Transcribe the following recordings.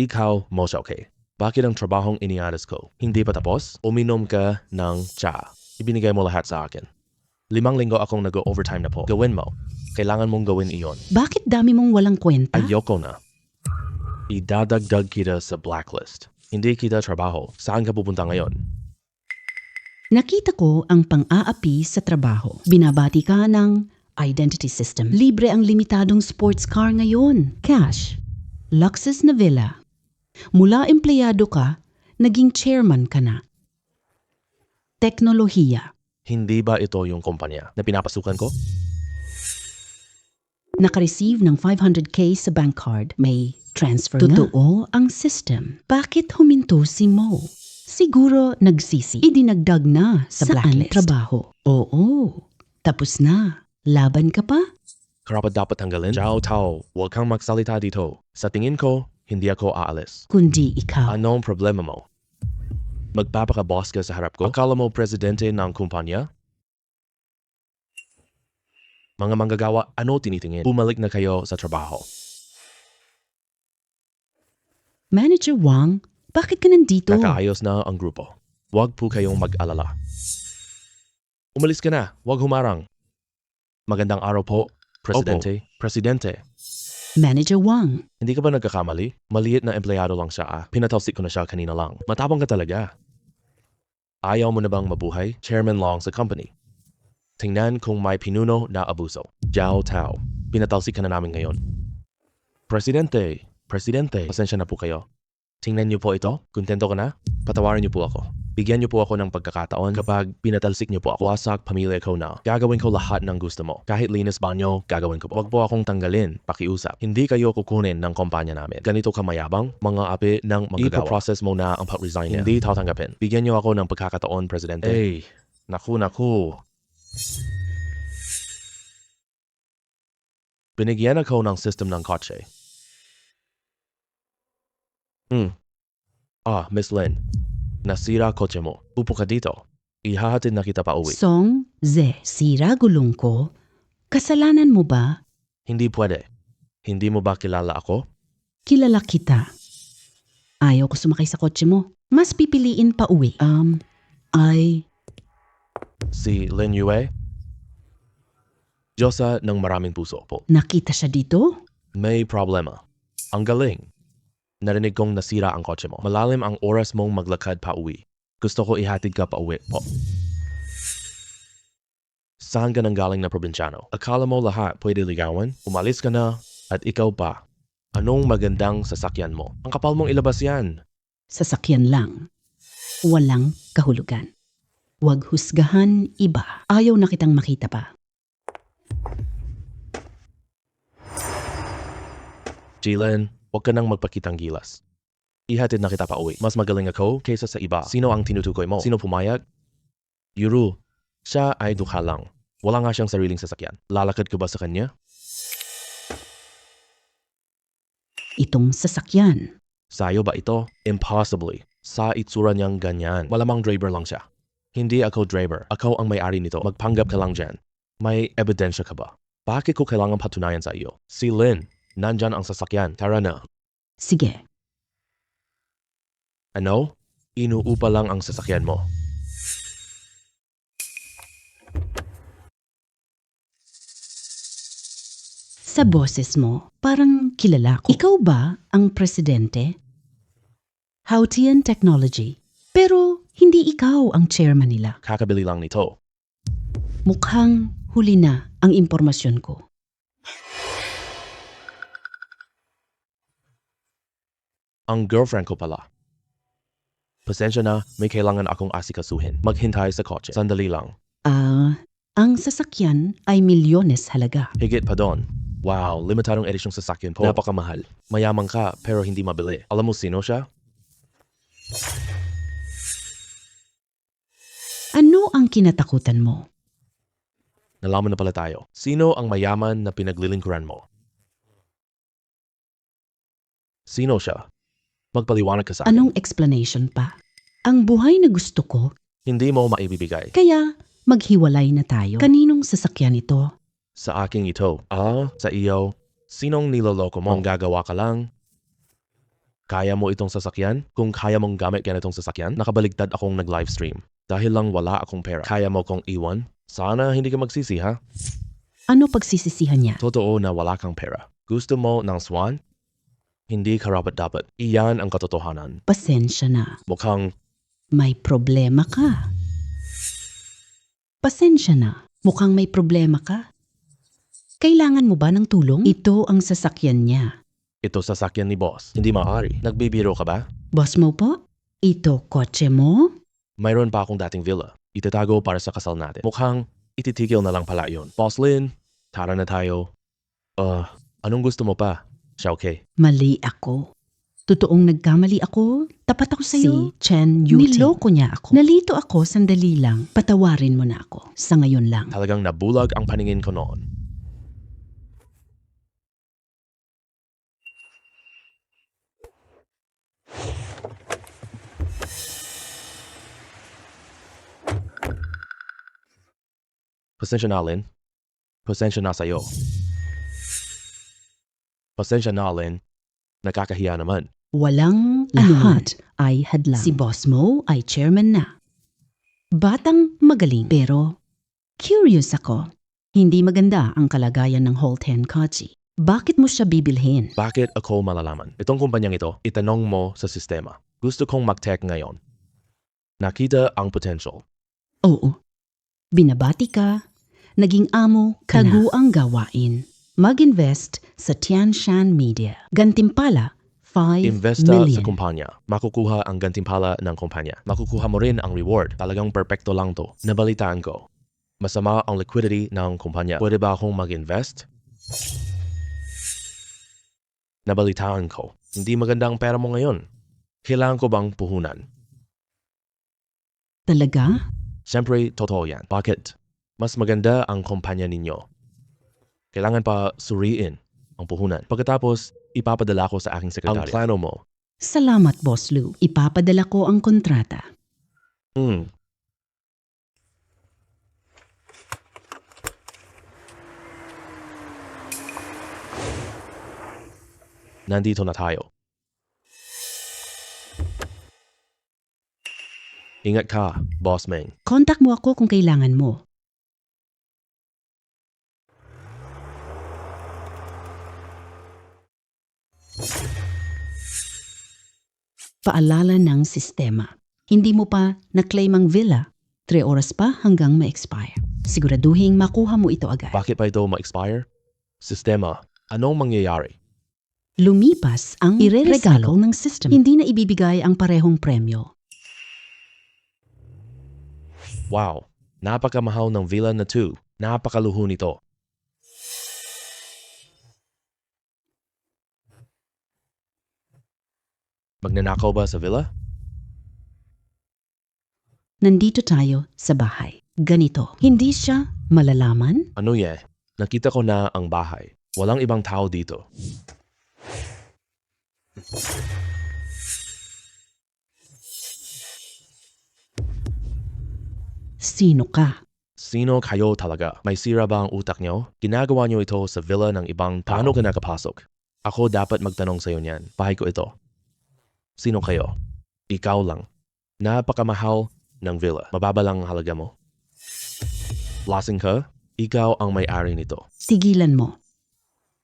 Ikaw, Moshoke. Bakit ang trabahong iniaras ko? Hindi pa tapos? Uminom ka ng tsa. Ibinigay mo lahat sa akin. 5 linggo akong nag-overtime na po. Gawin mo. Kailangan mong gawin iyon. Bakit dami mong walang kwenta? Ayoko na. Idadagdag kita sa blacklist. Hindi kita trabaho. Saan ka pupunta ngayon? Nakita ko ang pang-aapi sa trabaho. Binabati ka ng identity system. Libre ang limitadong sports car ngayon. Cash. Luxus na villa. Mula empleyado ka, naging chairman ka na. Teknolohiya. Hindi ba ito yung kumpanya na pinapasukan ko? Nakareceive ng 500k sa bank card. May transfer na. Totoo ang system. Bakit huminto si Mo? Siguro nagsisi. Idinagdag na sa blacklist. Trabaho? Oo. Tapos na. Laban ka pa? Karapat dapat tanggalin? Ciao Tao, huwag kang magsalita dito. Sa tingin ko, hindi ako aalis. Kundi ikaw. Anong problema mo? Magpapaka-boss ka sa harap ko? Akala mo presidente ng kumpanya? Mga manggagawa, ano tinitingin? Bumalik na kayo sa trabaho. Manager Wang, bakit ka nandito? Nakaayos na ang grupo. Huwag po kayong mag-alala. Umalis ka na, huwag humarang. Magandang araw po, Presidente. Opo. Presidente. Manager Wang. Hindi ka ba nagkakamali? Maliit na empleyado lang siya. Pinatalsik ko na siya kanina lang. Matapang ka talaga. Ayaw mo na bang mabuhay? Chairman lang sa company. Tingnan kung may pinuno na abuso. Jiao Tao. Pinatalsik ka na namin ngayon. Presidente. Pasensya na po kayo. Tingnan niyo po ito. Kontento ka na? Patawarin niyo po ako. Bigyan niyo po ako ng pagkakataon kapag pinatalsik niyo po ako. Wasak pamilya ko na. Gagawin ko lahat ng gusto mo. Kahit linis banyo, gagawin ko po. Huwag po akong tanggalin, pakiusap. Hindi kayo kukunin ng kumpanya namin. Ganito kamayabang, mga api ng manggagawa. Ipaprocess mo na ang pag-resign niya. Hindi tatanggapin. Bigyan niyo ako ng pagkakataon, Presidente. Eh, naku. Binigyan ako ng system ng kotse. Miss Lin. Nasira kotse mo. Upo ka dito. Ihahatid na kita pa uwi. Song Ze, sira gulong ko. Kasalanan mo ba? Hindi pwede. Hindi mo ba kilala ako? Kilala kita. Ayaw ko sumakay sa kotse mo. Mas pipiliin pa uwi. Si Lin Yue? Diyosa ng maraming puso po. Nakita siya dito? May problema. Ang galing. Narinig kong nasira ang kotse mo. Malalim ang oras mong maglakad pa uwi. Gusto ko ihatid ka pa uwi po. Saan ka nang galing na probinsyano? Akala mo lahat pwede ligawan? Umalis ka na at ikaw pa. Anong magandang sasakyan mo? Ang kapal mong ilabas yan. Sasakyan lang. Walang kahulugan. Huwag husgahan iba. Ayaw na kitang makita pa. Jillian, huwag ka nang magpakitang gilas. Ihatid na kita pa uwi. Mas magaling ako kaysa sa iba. Sino ang tinutukoy mo? Sino pumayag? Yuru. Siya ay dukha lang. Wala nga siyang sariling sasakyan. Lalakad ka ba sa kanya? Itong sasakyan. Sayo ba ito? Impossibly. Sa itsura niyang ganyan. Malamang driver lang siya. Hindi ako driver. Ako ang may-ari nito. Magpanggap ka lang dyan. May ebidensya ka ba? Bakit ko kailangan patunayan sa iyo? Si Lin. Nandyan ang sasakyan. Tara na. Sige. Ano? Inuupa lang ang sasakyan mo. Sa boses mo, parang kilala ko. Ikaw ba ang presidente? Hautian Technology. Pero hindi ikaw ang chairman nila. Kakabili lang nito. Mukhang huli na ang impormasyon ko. Ang girlfriend ko pala. Pasensya na, may kailangan akong asikasuhin. Maghintay sa kotse. Sandali lang. Ang sasakyan ay milyones halaga. Higit pa doon. Wow, limitadong edisyong sasakyan po. Napakamahal. Mayaman ka pero hindi mabili. Alam mo sino siya? Ano ang kinatakutan mo? Nalaman na pala tayo. Sino ang mayaman na pinaglilingkuran mo? Sino siya? Magpaliwanag ka sa akin. Anong explanation pa? Ang buhay na gusto ko, Hindi mo maibibigay. kaya maghiwalay na tayo. Kaninong sasakyan ito? Sa aking ito. Sa iyo. Sinong niloloko mo? Ang gagawa ka lang. Kaya mo itong sasakyan? Kung kaya mong gamit ganitong sasakyan, nakabaligtad akong nag-livestream. Dahil lang wala akong pera. Kaya mo kong iwan? Sana hindi ka magsisi, ha? Ano pagsisisihan niya? Totoo na wala kang pera. Gusto mo ng swan? Hindi karapat-dapat. Iyan ang katotohanan. Pasensya na. Mukhang May problema ka. Pasensya na. Mukhang may problema ka. Kailangan mo ba ng tulong? Ito ang sasakyan niya. ito sasakyan ni boss. Hindi maaari. Nagbibiro ka ba? Boss mo po? Ito kotse mo? Mayroon pa akong dating villa. Itatago para sa kasal natin. Mukhang ititigil na lang pala yun. Boss Lin, tara na tayo. Anong gusto mo pa? Siya okay. Mali ako. Totoong nagkamali ako. Tapat ako sa'yo. Si Chen Yuting. Niloko niya ako. Nalito ako, sandali lang. Patawarin mo na ako. Sa ngayon lang. Talagang nabulag ang paningin ko noon. Pasensya na, Lin. Pasensya na sa'yo. Pasensya na, Lin. Nakakahiya naman. Walang lahat ay hadlang. Si boss mo ay chairman na. Batang magaling pero curious ako. Hindi maganda ang kalagayan ng Holten Kachi. Bakit mo siya bibilhin? Bakit ako malalaman? Itong kumpanyang ito, itanong mo sa sistema. Gusto kong mag-tech ngayon. Nakita ang potential. Oo. Binabati ka. Naging amo ka na. Kaguang gawain. Mag-invest sa Tianshan Media. Gantimpala, 5 Investa million. sa kumpanya. Makukuha ang gantimpala ng kumpanya. Makukuha mo rin ang reward. Talagang perpekto lang to. Nabalitaan ko. Masama ang liquidity ng kumpanya. Pwede ba akong mag-invest? Nabalitaan ko. Hindi maganda ang pera mo ngayon. Kailangan ko bang puhunan? Talaga? Siyempre, totoo yan. Bakit? Mas maganda ang kumpanya ninyo. Kailangan pa suriin ang puhunan. Pagkatapos, ipapadala ko sa aking sekretarya. Ang plano mo. Salamat, Boss Lou. Ipapadala ko ang kontrata. Nandito na tayo. Ingat ka, Boss Meng. Contact mo ako kung kailangan mo. Paalala ng sistema. Hindi mo pa na-claim ang villa. 3 oras pa hanggang ma-expire. Siguraduhin makuha mo ito agad. Bakit pa ito ma-expire? Sistema, anong mangyayari? Lumipas ang ireregalo ng system. Hindi na ibibigay ang parehong premyo. Wow, napakamahal ng villa na 2. Napakaluho nito. Magnanakaw ba sa villa? Nandito tayo sa bahay. Ganito. Hindi siya malalaman? Ano nakita ko na ang bahay. Walang ibang tao dito. Sino ka? Sino kayo talaga? May sira ba ang utak nyo? Ginagawa nyo ito sa villa ng ibang tao. Paano ka nakapasok? Ako dapat magtanong sa'yo niyan. Bahay ko ito. Sino kayo? Ikaw lang. Napakamahal ng villa. Mababa lang ang halaga mo. Lasing ka? Ikaw ang may-ari nito. Tigilan mo.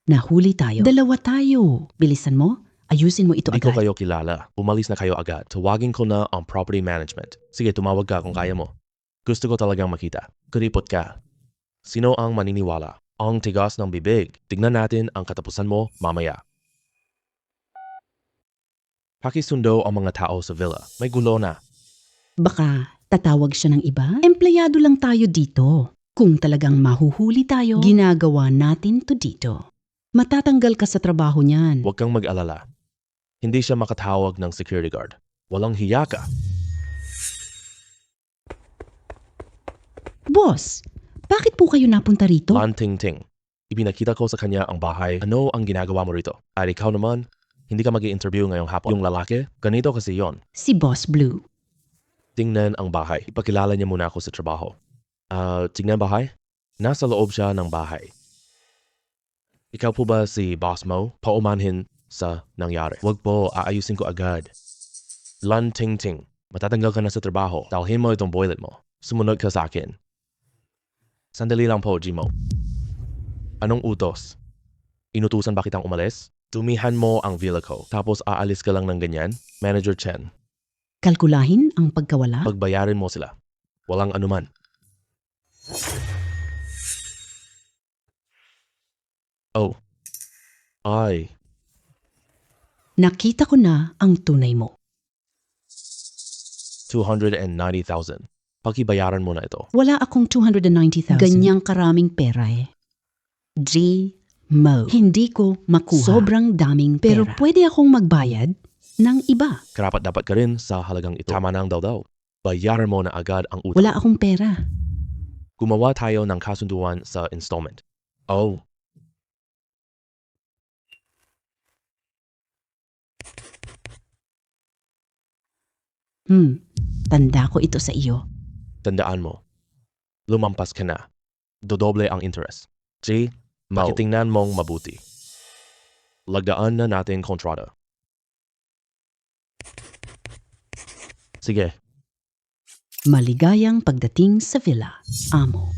Nahuli tayo. Dalawa tayo. Bilisan mo. Ayusin mo ito Hindi ko agad. kayo kilala. Umalis na kayo agad. Tawagin ko na ang property management. Sige, tumawag ka kung kaya mo. Gusto ko talagang makita. Kuripot ka. Sino ang maniniwala? Ang tigas ng bibig. Tignan natin ang katapusan mo mamaya. Pakisundo ang mga tao sa villa. May gulo na. Baka tatawag siya ng iba? Empleyado lang tayo dito. Kung talagang mahuhuli tayo, ginagawa natin to dito. Matatanggal ka sa trabaho niyan. Huwag kang mag-alala. Hindi siya makatawag ng security guard. Walang hiya ka. Boss, bakit po kayo napunta rito? Lan Ting Ting. Ibinakita ko sa kanya ang bahay. Ano ang ginagawa mo rito? At ikaw naman, hindi ka mag-i-interview ngayong hapon. Yung lalaki, ganito kasi yon. Si Boss Blue. Tingnan ang bahay. Ipakilala niya muna ako sa trabaho. Tingnan bahay? Nasa loob siya ng bahay. Ikaw po ba si Boss Mo? Paumanhin, sa nangyari. Wag po, aayusin ko agad. Lan Ting Ting, matatanggal ka na sa trabaho. Dalhin mo itong boylet mo. Sumunod ka sa akin. Sandali lang po, Jimo. Anong utos? Inutusan ba kitang umalis? Tumihan mo ang villa ko, tapos aalis ka lang ng ganyan? Manager Chen, Kalkulahin ang pagkawala? pagbayarin mo sila. Walang anuman. Oh. Ay, Nakita ko na ang tunay mo. 290,000. Pakibayaran mo na ito. Wala akong 290,000. Ganyang karaming pera eh. Mo. Hindi ko makuha. Sobrang daming pera. Pero pwede akong magbayad ng iba. Karapat dapat ka rin sa halagang ito. Tama na ang daw. Bayaran mo na agad ang utang. Wala akong pera. Gumawa tayo ng kasunduan sa installment. Oh. Tanda ko ito sa iyo. Tandaan mo. Lumampas ka na. Dodoble ang interest. Mo. Pakitingnan mong mabuti. Lagdaan na natin kontrata. Sige. Maligayang pagdating sa villa, amo.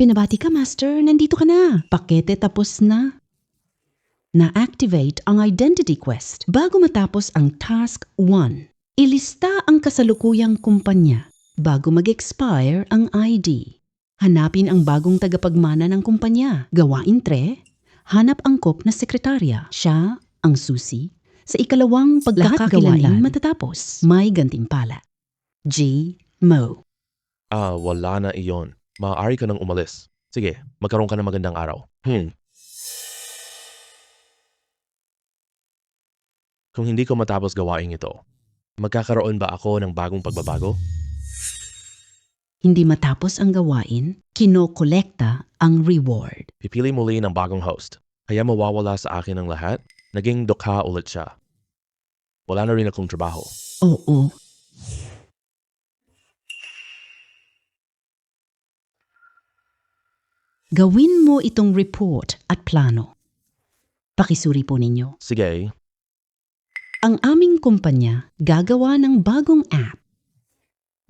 Pinabati ka, Master. Nandito ka na. Pakete tapos na. Na-activate ang identity quest. Bago matapos ang task 1, ilista ang kasalukuyang kumpanya. Bago mag-expire ang ID. Hanapin ang bagong tagapagmana ng kumpanya. Gawain 3, hanap angkop na sekretarya. Siya ang susi. Sa ikalawang pagkakakilanlan matatapos, may gantimpala. Mo. Wala na iyon. Maaari ka nang umalis. Sige, magkaroon ka ng magandang araw. Kung hindi ko matapos gawain ito, magkakaroon ba ako ng bagong pagbabago? Hindi matapos ang gawain, kinokolekta ang reward. Pipili muli ng bagong host. Kaya mawawala sa akin ang lahat, naging dukha ulit siya. Wala na rin akong trabaho. Oo. Gawin mo itong report at plano. Pakisuri po ninyo. Sige, Ang aming kumpanya gagawa ng bagong app.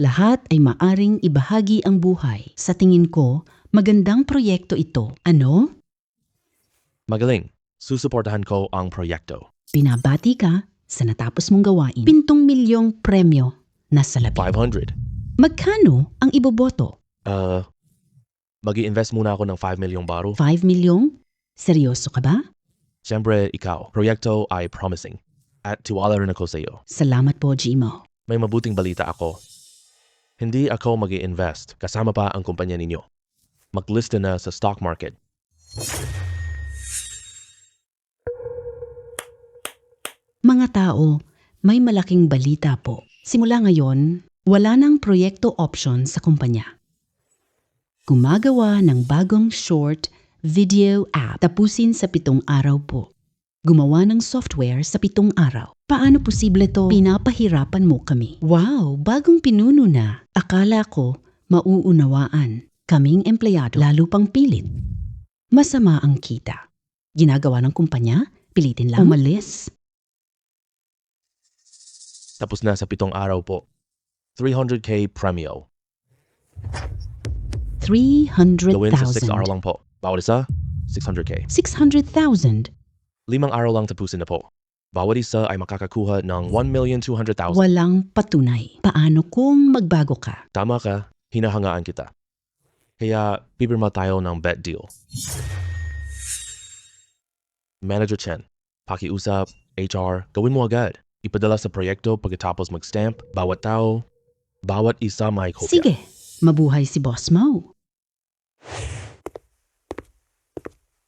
Lahat ay maaring ibahagi ang buhay. Sa tingin ko, magandang proyekto ito. Ano? magaling. Susuportahan ko ang proyekto. Binabati ka sa natapos mong gawain. 7 milyong premyo na salapi. 500. Magkano ang iboboto? Mag-i-invest muna ako ng 5 milyong baro. 5 milyong? Seryoso ka ba? Siyempre, ikaw. Proyekto ay promising. At tiwala rin ako sa iyo. Salamat po, Jimo. May mabuting balita ako. Hindi ako mag-i-invest. Kasama pa ang kumpanya ninyo. Maglista na sa stock market. Mga tao, may malaking balita po. Simula ngayon, wala nang proyekto option sa kumpanya. Gumagawa ng bagong short video app. Tapusin sa 7 araw po. Gumawa ng software sa 7 araw. Paano posible to? Pinapahirapan mo kami. Wow, bagong pinuno na. Akala ko mauunawaan. Kaming empleyado, lalo pang pilit. Masama ang kita. Ginagawa ng kumpanya, pilitin lang. Umalis. Tapos na sa 7 araw po. 300k premio. 300,000. Gawin sa 6 araw lang po. Bawat isa, 600k. 600,000. 5 araw lang tapusin na po. Bawat isa ay makakakuha ng 1,200,000. Walang patunay. Paano kung magbago ka? Tama ka, hinahangaan kita. Kaya pipirma tayo ng bet deal. Manager Chen, pakiusap, HR, gawin mo agad. Ipadala sa proyekto pagkatapos mag-stamp, bawat tao, bawat isa may kopya. Sige, mabuhay si Boss Mo.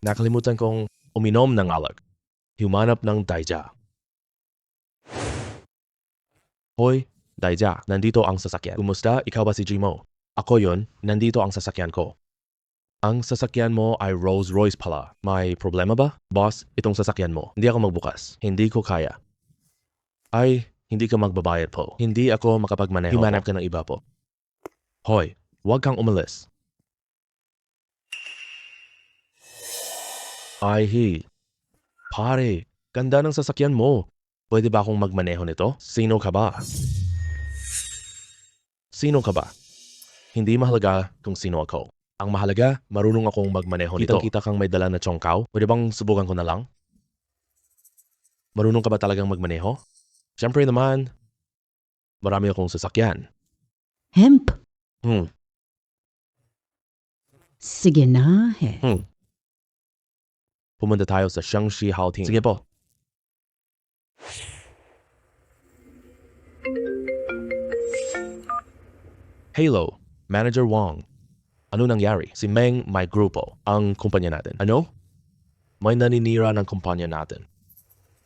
Nakalimutan kong uminom ng alak. Humanap ng Daija. Hoy, Daija, nandito ang sasakyan. Kumusta? Ikaw ba si Jimo? Ako yon, nandito ang sasakyan ko. Ang sasakyan mo ay Rolls Royce pala. May problema ba? Boss, itong sasakyan mo. Hindi ako magbukas. Hindi ko kaya. Ay, hindi ka magbabayad po. Hindi ako makapagmaneho. Humanap ka ng iba po. Hoy, huwag kang umalis. Ay, Pare, ganda ng sasakyan mo. Pwede ba akong magmaneho nito? Sino ka ba? Sino ka ba? Hindi mahalaga kung sino ako. Ang mahalaga, marunong akong magmaneho nito. Kitang-kita kang may dala na tsongkaw. Pwede bang subukan ko na lang? Marunong ka ba talagang magmaneho? Siyempre naman, marami akong sasakyan. Hemp. Hmm, Sige na, he. Pumunta tayo sa Shangxi Haoting. Sige po. Hello, Manager Wong. Ano nangyari? Si Meng may grupo, ang kumpanya natin. Ano? May naninira ng kumpanya natin.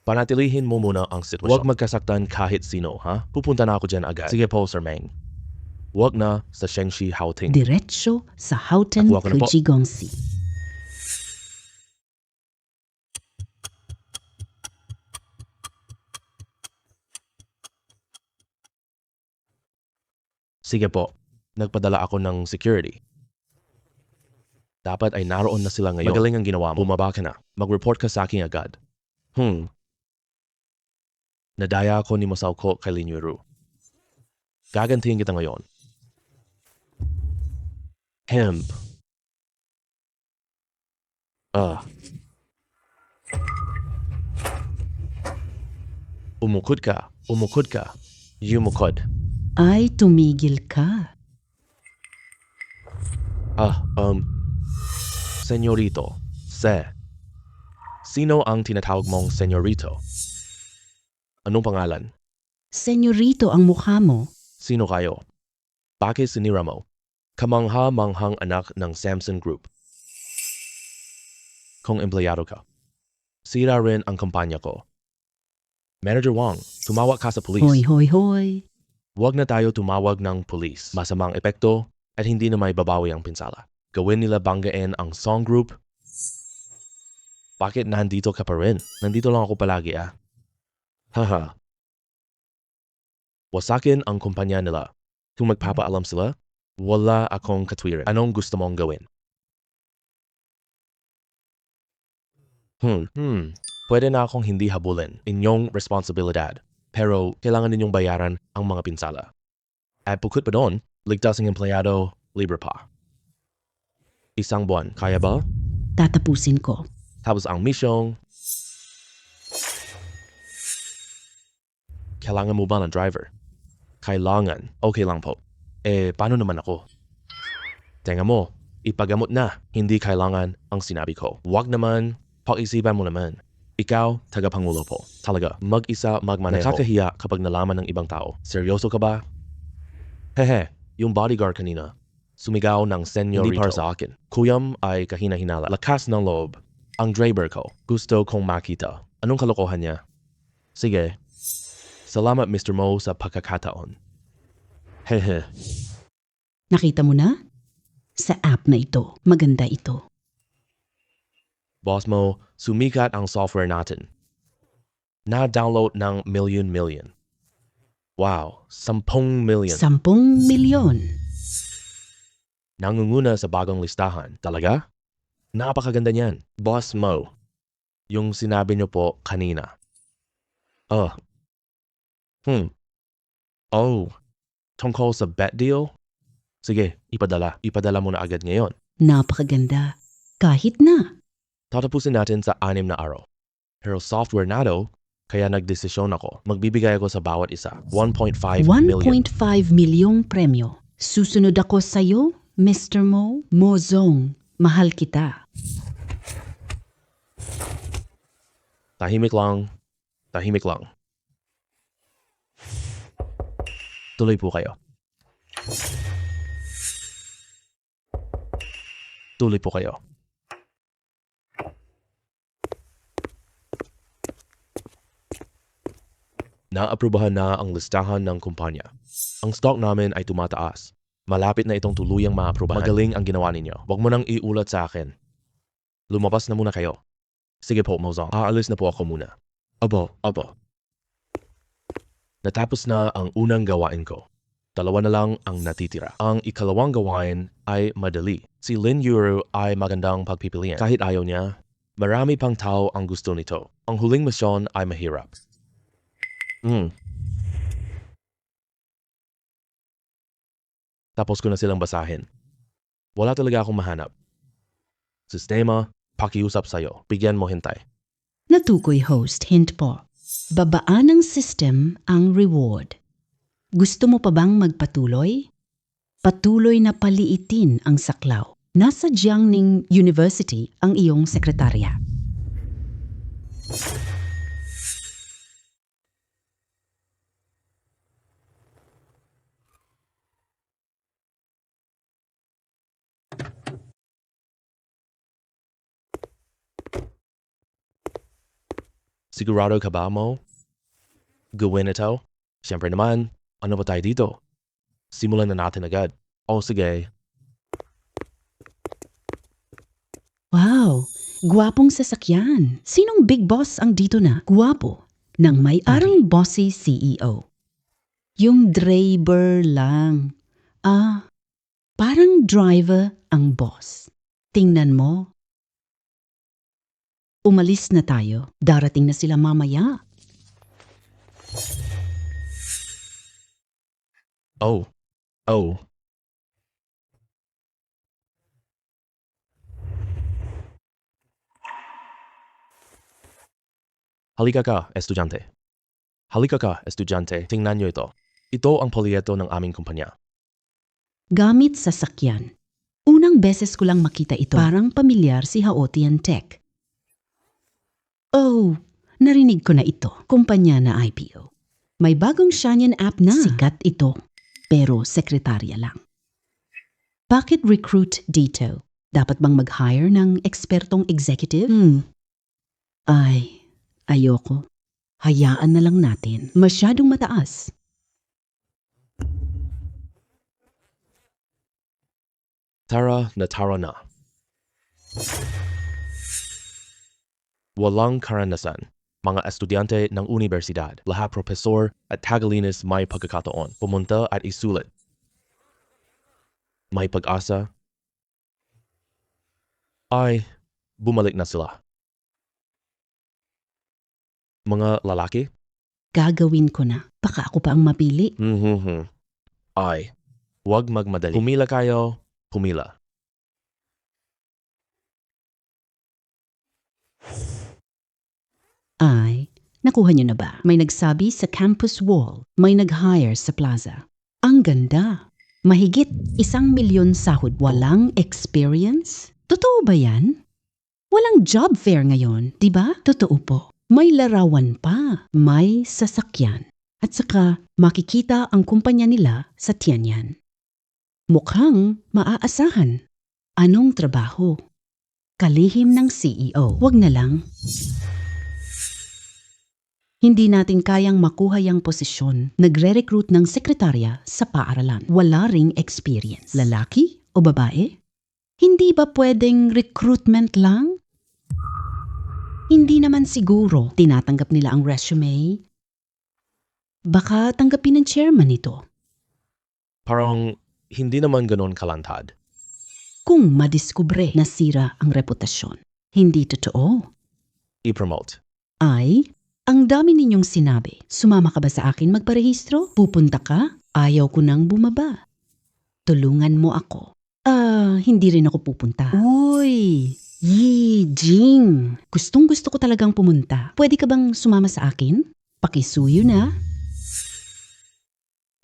Panatilihin mo muna ang sitwasyon. Huwag magkasaktan kahit sino, ha? Pupunta na ako dyan agad. Sige po, Sir Meng. Huwag na sa Shangxi Haoting. Diretso sa Houghton Nakuha ko na po. Kujigongsi. Sige po, nagpadala ako ng security. Dapat ay naroon na sila ngayon. Magaling ang ginawa mo. Bumaba ka na. Mag-report ka sa akin agad. Nadaya ako ni Masao kay Lin Yuru. Gagantihin kita ngayon. Hemp. Umukod ka. Umukod ka. Yumukod. Ay, tumigil ka. Senyorito. Sino ang tinatawag mong senyorito? Anong pangalan? Senyorito ang mukha mo. Sino kayo? Bakit sinira mo? Kamangha-manghang anak ng Samson Group. Kung empleyado ka. Sira rin ang kampanya ko. Manager Wong, tumawag ka sa pulis. Hoy, hoy, hoy. Huwag na tayo tumawag ng pulis. Masamang epekto at hindi na may babawi ang pinsala. Gawin nila banggain ang Song Group. Bakit nandito ka pa rin? Nandito lang ako palagi Haha. Wasakin ang kumpanya nila. Kung magpapaalam sila, wala akong katwiran. Anong gusto mong gawin? Pwede na akong hindi habulin. Inyong responsibilidad. Pero kailangan ninyong bayaran ang mga pinsala. At bukod pa doon, ligtas ang empleyado, libre pa. Isang buwan, kaya ba? Tatapusin ko. Tapos ang misyong, kailangan mo ba ng driver? Kailangan. Okay lang po. Paano naman ako? Tenga mo, ipagamot na. Hindi kailangan ang sinabi ko. Huwag naman, pag-isipan mo naman. Ikaw, tagapangulo po. Talaga, mag-isa magmaneho. Nakakahiya kapag nalaman ng ibang tao. Seryoso ka ba? Hehe, yung bodyguard kanina. Sumigaw ng senyorito. Hindi para sa akin. Kuyam ay kahina-hinala. Lakas ng loob. Ang driver ko. Gusto kong makita. Anong kalokohan niya? Sige. Salamat Mr. Mo sa pagkakataon. Hehe. Nakita mo na? Sa app na ito. Maganda ito. Boss Mo, sumikat ang software natin. Na-download ng million. Wow, 10 million. 10 milyon. Nangunguna sa bagong listahan. Talaga? Napakaganda niyan. Boss Mo, yung sinabi niyo po kanina. Tungkol sa bet deal? Sige, ipadala. Ipadala mo na agad ngayon. Napakaganda. Kahit na. Tatapusin natin sa 6 na araw. Pero software na daw, kaya nagdesisyon ako. Magbibigay ako sa bawat isa. 1.5 million. 1.5 milyong premyo. Susunod ako sa'yo, Mr. Mo. Mozong, mahal kita. Tahimik lang. Tahimik lang. Tuloy po kayo. Tuloy po kayo. Naaprubahan na ang listahan ng kumpanya. Ang stock namin ay tumataas. Malapit na itong tuluyang maaprubahan. Magaling ang ginawa ninyo. Huwag mo nang iulat sa akin. Lumabas na muna kayo. Sige po, Mozong. Aalis na po ako muna. Abo. Natapos na ang unang gawain ko. 2 na lang ang natitira. Ang ikalawang gawain ay madali. Si Lin Yuru ay magandang pagpipilian. Kahit ayaw niya, Marami pang tao ang gusto nito. Ang huling misyon ay mahirap. Tapos ko na silang basahin. Wala talaga akong mahanap. Sistema, pakiusap sa'yo. Bigyan mo hintay. Natukoy host, hint po. Babaan ng system ang reward. Gusto mo pa bang magpatuloy? Patuloy na paliitin ang saklaw. Nasa Jiangning University ang iyong sekretarya. Sigurado ka ba mo? Gawin ito? Siyempre naman, ano ba tayo dito? Simulan na natin agad. O sige. Wow, gwapong sasakyan. Sinong big boss ang dito na? Gwapo. Nang may-arang bossy CEO. Yung driver lang. Parang driver ang boss. Tingnan mo. Umalis na tayo. Darating na sila mamaya. Oh. Halika ka, estudyante. Tingnan niyo ito. Ito ang polyeto ng aming kumpanya. Gamit sasakyan. Unang beses ko lang makita ito. Parang pamilyar si Haotian Tech. Oh, narinig ko na ito. Kumpanya na IPO. May bagong Shanyan app na. Sikat ito. Pero sekretarya lang. Bakit recruit dito? Dapat bang mag-hire ng ekspertong executive? Ayoko. Hayaan na lang natin. Masyadong mataas. Tara na. Walang karanasan. Mga estudyante ng universidad, lahat profesor at tagalinis may pagkakataon. Pumunta at isulat. May pag-asa. Ay, bumalik na sila. Mga lalaki? Gagawin ko na. Baka ako pa ang mapili. Ay, huwag magmadali. Pumila kayo, pumila. Nakuha niyo na ba? May nagsabi sa campus wall, may nag-hire sa plaza. Ang ganda. Mahigit 1,000,000 sahod. Walang experience? Totoo ba yan? Walang job fair ngayon, di ba? Totoo po. May larawan pa. May sasakyan. At saka makikita ang kumpanya nila sa Tianyan. Mukhang maaasahan. Anong trabaho? Kalihim ng CEO. Wag na lang. Hindi natin kayang makuha yung posisyon. Nagre-recruit ng sekretarya sa paaralan. Wala ring experience. Lalaki o babae? Hindi ba pwedeng recruitment lang? Hindi naman siguro tinatanggap nila ang resume. Baka tanggapin ng chairman ito. Parang hindi naman ganon kalantad. Kung madiskubre na sira ang reputasyon. Hindi totoo. I-promote. Ang dami ninyong sinabi. Sumama ka ba sa akin magparehistro? Pupunta ka? Ayaw ko nang bumaba. Tulungan mo ako. Hindi rin ako pupunta. Uy! Jing! Gustong-gusto ko talagang pumunta. Pwede ka bang sumama sa akin? Pakisuyo na.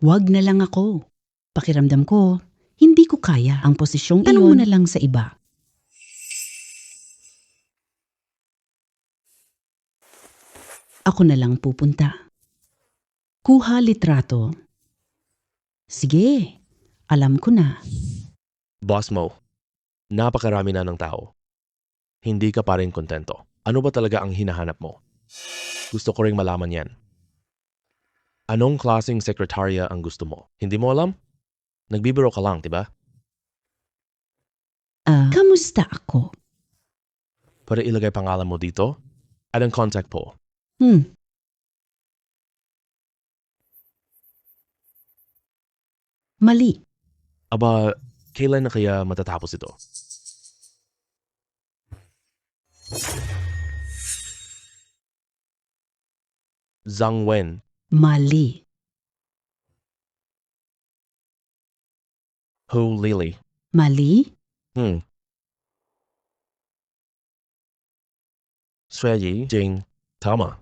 Wag na lang ako. Pakiramdam ko, hindi ko kaya ang posisyong iyon. Tanong mo na lang sa iba. Ako na lang pupunta. Kuha litrato. Sige, alam ko na. Boss mo, napakarami na ng tao. Hindi ka pa rin kontento. Ano ba talaga ang hinahanap mo? Gusto ko ring malaman yan. Anong klaseng sekretarya ang gusto mo? Hindi mo alam? Nagbibiro ka lang, diba? Kamusta ako? Para ilagay pangalan mo dito at ang contact po. Mali. Aba, kailan na kaya matatapos ito? Zhang Wen. Mali. Hu Lili. Mali? Sui Jing. Tama.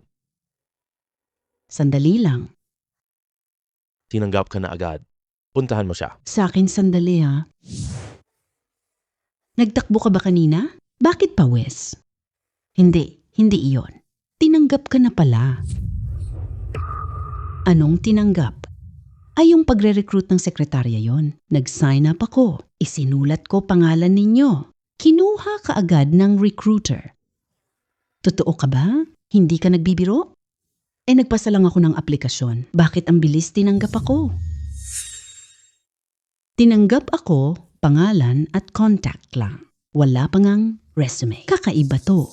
Sandali lang. Tinanggap ka na agad. Puntahan mo siya. Sa akin sandali ha. Nagtakbo ka ba kanina? Bakit pa, Wes? Hindi iyon. Tinanggap ka na pala. Anong tinanggap? Ay yung pagre-recruit ng sekretarya yon. Nag-sign up ako. Isinulat ko pangalan ninyo. Kinuha ka agad ng recruiter. Totoo ka ba? Hindi ka nagbibiro? Nagpasa lang ako ng aplikasyon. Bakit ang bilis tinanggap ako? Tinanggap ako, pangalan at contact lang. Wala pa ngang resume. Kakaiba to.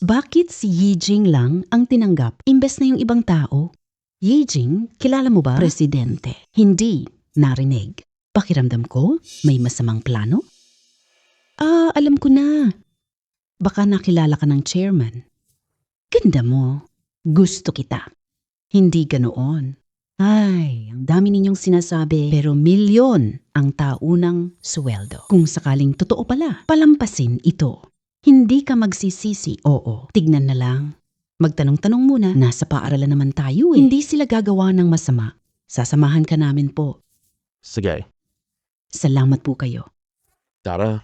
Bakit si Yijing lang ang tinanggap imbes na yung ibang tao? Yijing, kilala mo ba? Presidente. Hindi narinig. Pakiramdam ko, may masamang plano? Alam ko na. Baka nakilala ka ng chairman. Ganda mo. Gusto kita. Hindi ganoon. Ay, ang dami ninyong sinasabi pero milyon ang taunang sweldo. Kung sakaling totoo pala, palampasin ito. Hindi ka magsisisi, oo. Tignan na lang. Magtanong-tanong muna, nasa paaralan naman tayo eh. Hindi sila gagawa ng masama. Sasamahan ka namin po. Sige. Salamat po kayo. Tara.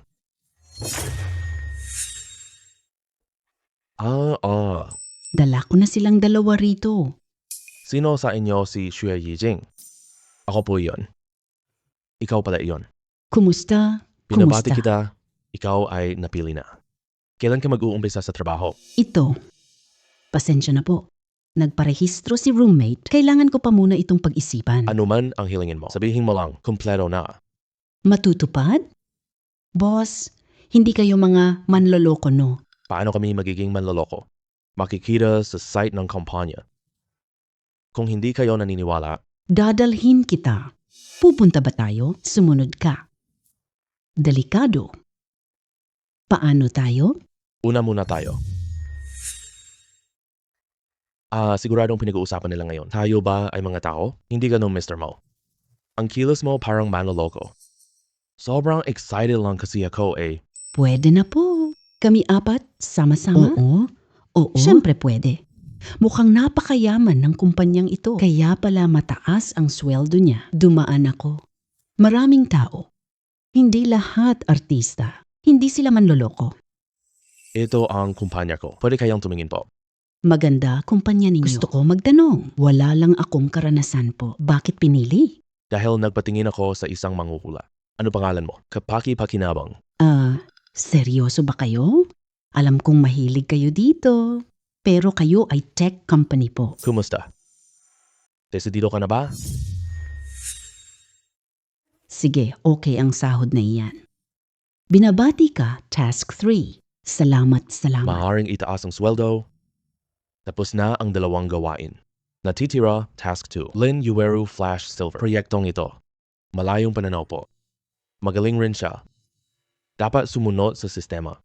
Dala ko na silang dalawa rito. Sino sa inyo si Xue Yijing? Ako po iyon. Ikaw pala iyon. Kumusta? Binabati kita, ikaw ay napili na. Kailan ka mag-uumpisa sa trabaho? Ito. Pasensya na po. Nagparehistro si roommate. Kailangan ko pa muna itong pag-isipan. Ano man ang hilingin mo, sabihin mo lang, kumpleto na. Matutupad? Boss, hindi kayo mga manloloko, no? Paano kami magiging manloloko? Makikita sa site ng kumpanya. Kung hindi kayo naniniwala, Dadalhin kita. Pupunta ba tayo? Sumunod ka. Delikado. Paano tayo? una muna tayo. Siguradong pinag-uusapan nila ngayon. Tayo ba ay mga tao? Hindi ganun, Mr. Mo. Ang kilos mo parang manloloko. Sobrang excited lang kasi ako eh. Pwede na po. Kami apat, sama-sama? Oo. Siyempre pwede. Mukhang napakayaman ng kumpanyang ito. Kaya pala mataas ang sweldo niya. Dumaan ako. Maraming tao. Hindi lahat artista. Hindi sila manloloko. Ito ang kumpanya ko. Pwede kayang tumingin po. Maganda kumpanya ninyo. Gusto ko magtanong. Wala lang akong karanasan po. Bakit pinili? Dahil nagpatingin ako sa isang manghuhula. Ano pangalan mo? Kapaki-pakinabang. Seryoso ba kayo? Alam kong mahilig kayo dito. Pero kayo ay tech company po. Kumusta? Desidido ka na ba? Sige, okay ang sahod na iyan. Binabati ka, task 3. Salamat. Maaaring itaas ang sweldo. Tapos na ang dalawang gawain. Natitira, task 2. Lin Yueru Flash Silver. Proyektong ito. Malayong pananaw po. Magaling rin siya. Dapat sumunod sa sistema.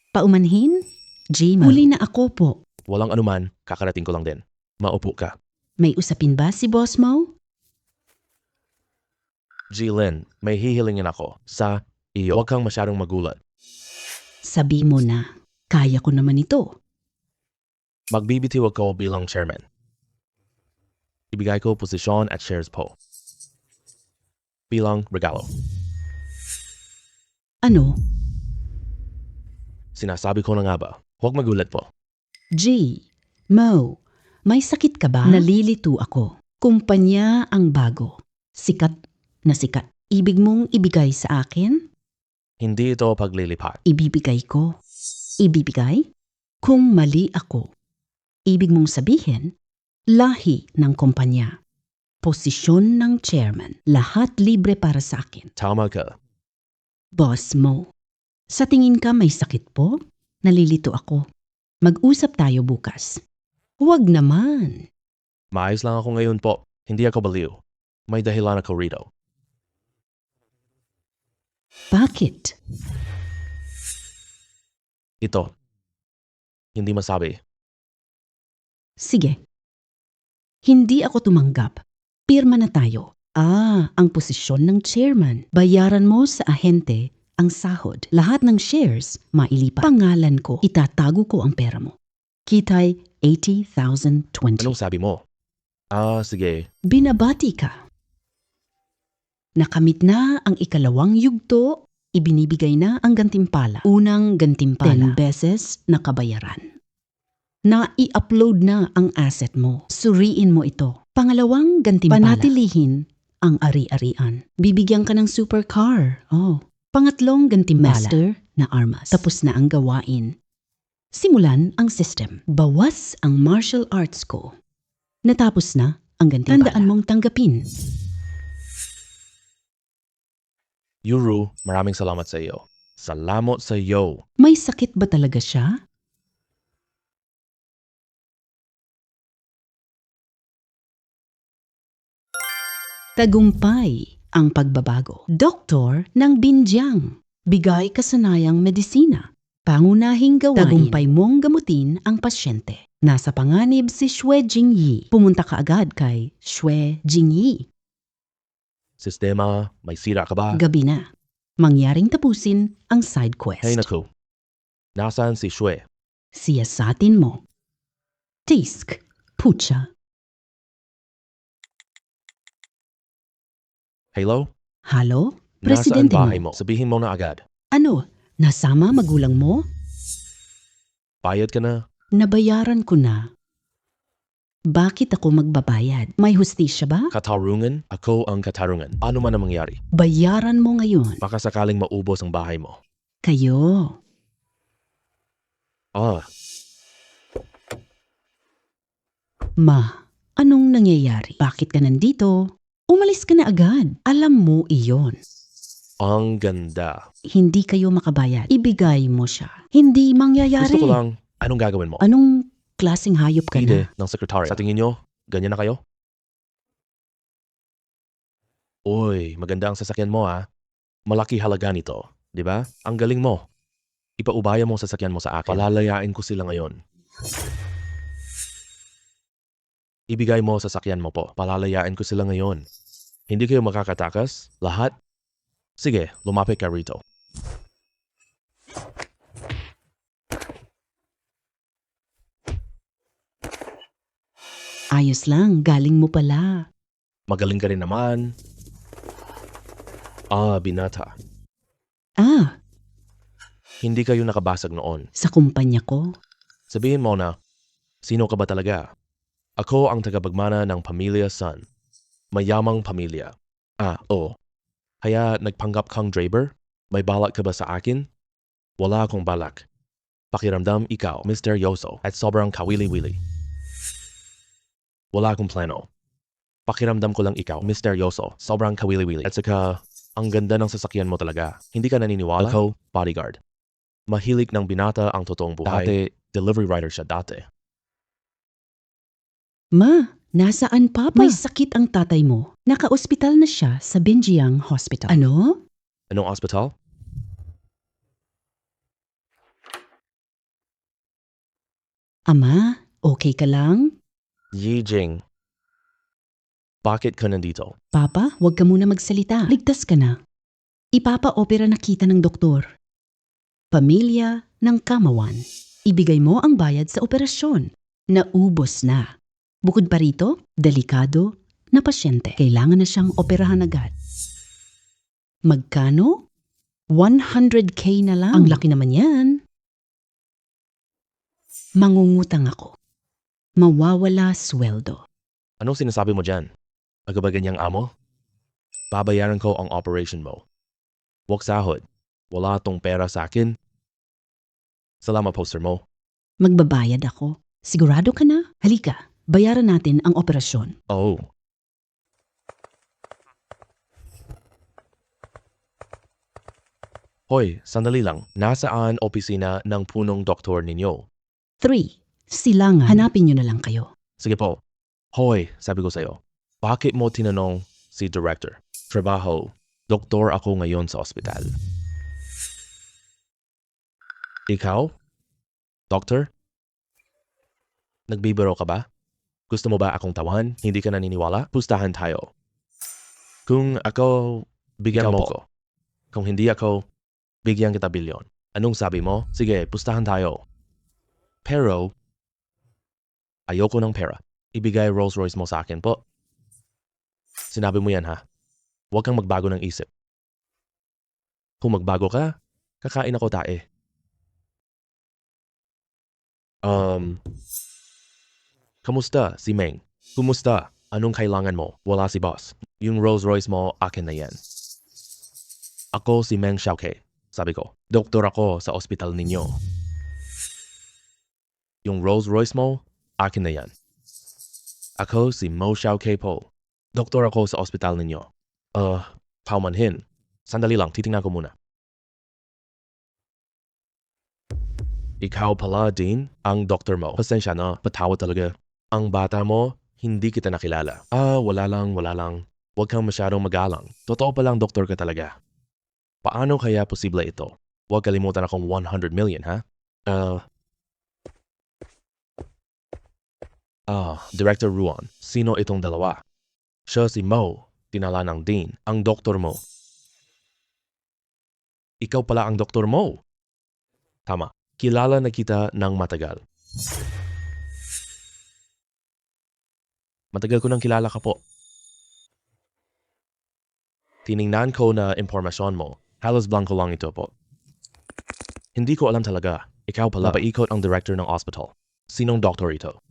Paumanhin? Gmail. Huli na ako po. Walang anuman, kakarating ko lang din. Maupo ka. May usapin ba si Boss Mo? Lin, may hihilingin ako sa iyo. Huwag kang masyadong magulat. Sabi mo na, kaya ko naman ito. Magbibitiw ako bilang chairman. Ibigay ko posisyon at shares po. Bilang regalo. Ano? Sinasabi ko na nga ba, huwag magulat po. Mo, may sakit ka ba? Nalilito ako. Kumpanya ang bago. Sikat na sikat. Ibig mong ibigay sa akin? Hindi ito paglilipat. Ibibigay ko. Ibibigay? Kung mali ako. Ibig mong sabihin, lahi ng kumpanya. Posisyon ng chairman. Lahat libre para sa akin. Tama ka. Boss Mo, sa tingin ka may sakit po? Nalilito ako. Mag-usap tayo bukas. Huwag naman. Maayos lang ako ngayon po. Hindi ako baliw. May dahilan ako rito. Bakit? Ito. Hindi masabi. Sige. Hindi ako tumanggap. Pirma na tayo. Ang posisyon ng chairman. Bayaran mo sa ahente ang sahod. Lahat ng shares, mailipat. Pangalan ko, itatago ko ang pera mo. Kitay 80,020. Anong sabi mo? Sige. Binabati ka. Nakamit na ang ikalawang yugto, ibinibigay na ang gantimpala. Unang gantimpala, 10 beses nakabayaran. Na-i-upload na ang asset mo. Suriin mo ito. Pangalawang gantimpala, panatilihin ang ari-arian. Bibigyan ka ng supercar. Pangatlong gantimpala, master na armas. Tapos na ang gawain. Simulan ang system. Bawas ang martial arts ko. Natapos na ang gantimpala. Tandaan mong tanggapin. Yuru, maraming salamat sa iyo. Salamat sa iyo. May sakit ba talaga siya? Tagumpay ang pagbabago. Doktor ng Binjiang. Bigay kasanayang medisina. Pangunahing gawain. Tagumpay mong gamutin ang pasyente. Nasa panganib si Xue Jingyi. Pumunta ka agad kay Xue Jingyi. Sistema, may sira ka ba? Gabi na. Mangyaring tapusin ang side quest. Hey naku. Nasaan si Xue? Siyasatin mo. Tisk. Pucha. Hello? Halo? Nasaan Presidente bahay mo. mo? Sabihin mo na agad. Ano? Nasama magulang mo? Bayad ka na? Nabayaran ko na. Bakit ako magbabayad? May hustisya ba? Katarungan? Ako ang katarungan. Ano man ang mangyari? Bayaran mo ngayon. Baka sakaling maubos ang bahay mo. Kayo. Ma, anong nangyayari? Bakit ka nandito? Umalis ka na agad. Alam mo iyon. Ang ganda. Hindi kayo makabayad. Ibigay mo siya. Hindi mangyayari. Gusto ko lang, anong gagawin mo? Anong klaseng hayop ka Ide na? ng sekretary. Sa tingin nyo, ganyan na kayo? Uy, maganda ang sasakyan mo Malaki halaga nito, di ba? Ang galing mo. Ipaubaya mo ang sasakyan mo sa akin. Palalayain ko sila ngayon. Ibigay mo sa sasakyan mo po. Palalayain ko sila ngayon. Hindi kayo makakatakas? Lahat? Sige, lumapit ka rito. Ayos lang, galing mo pala. Magaling ka rin naman. Binata. Hindi kayo nakabasag noon. Sa kumpanya ko. Sabihin mo na, sino ka ba talaga? Ako ang tagapagmana ng pamilya Sun. Mayamang pamilya. Kaya nagpanggap kang driver? May balak ka ba sa akin? Wala akong balak. Pakiramdam ikaw, misteryoso, at sobrang kawili-wili. Wala akong plano. Pakiramdam ko lang ikaw, misteryoso, sobrang kawili-wili. At saka, ang ganda ng sasakyan mo talaga. Hindi ka naniniwala? Ako, bodyguard. Mahilig ng binata ang totoong buhay. Dati, delivery rider siya dati. Ma, nasaan papa? May sakit ang tatay mo. Naka-ospital na siya sa Binjiang Hospital. Ano? Anong hospital? Ama, okay ka lang? Yijing. Bakit ka nandito? Papa, huwag ka muna magsalita. Ligtas ka na. Ipapa-opera na kita ng doktor. Pamilya ng Kamawan. Ibigay mo ang bayad sa operasyon. Naubos na. Bukod pa rito, delikado na pasyente. Kailangan na siyang operahan agad. Magkano? 100K na lang. Ang laki naman yan. Mangungutang ako. Mawawala sweldo. Anong sinasabi mo dyan? Agaba ganyang amo? Babayaran ko ang operation mo. Huwag sahod. Wala tong pera sa akin. Salamat poster mo. Magbabayad ako. Sigurado ka na? Halika, bayaran natin ang operasyon. Oh. Hoy, sandali lang. Nasaan opisina ng punong doktor ninyo? 3. Silangan. Hanapin nyo na lang kayo. Sige po. Hoy, sabi ko sa'yo. Bakit mo tinanong si director? Trabaho. Doktor ako ngayon sa ospital. Ikaw? Doctor? Nagbibiro ka ba? Gusto mo ba akong tawan? Hindi ka naniniwala? Pustahan tayo. Kung ako, bigyan mo ko. Kung hindi ako, bigyan kita bilyon. Anong sabi mo? Sige, pustahan tayo. Pero, ayoko ng pera. Ibigay Rolls Royce mo sa akin po. Sinabi mo yan ha. Huwag kang magbago ng isip. Kung magbago ka, kakain ako tae. Kamusta si Meng? Kumusta? Anong kailangan mo? Wala si boss. Yung Rolls Royce mo, akin na yan. Ako si Meng Xiaoke. Sabi ko, doktor ako sa ospital ninyo. Yung Rolls Royce mo, akin na yan. Ako si Mo Xiaoke po. Doktor ako sa ospital ninyo. Paumanhin. Sandali lang, titingnan ko muna. Ikaw pala, Dean, ang doktor mo. Pasensya na, patawad talaga. Ang bata mo, hindi kita nakilala. Wala lang. Huwag kang masyadong magalang. Totoo palang doktor ka talaga. Paano kaya posible ito? Huwag kalimutan akong 100 million, ha? Director Ruan, sino itong dalawa? Siya si Mo, tinala ng Dean, ang doktor mo. Ikaw pala ang doktor mo. Tama, kilala na kita ng matagal. Matagal ko nang kilala ka po. Tiningnan ko na impormasyon mo. Halos blanco lang ito po. Hindi ko alam talaga. Ikaw pala, paikot ang director ng hospital. Sinong doktor ito?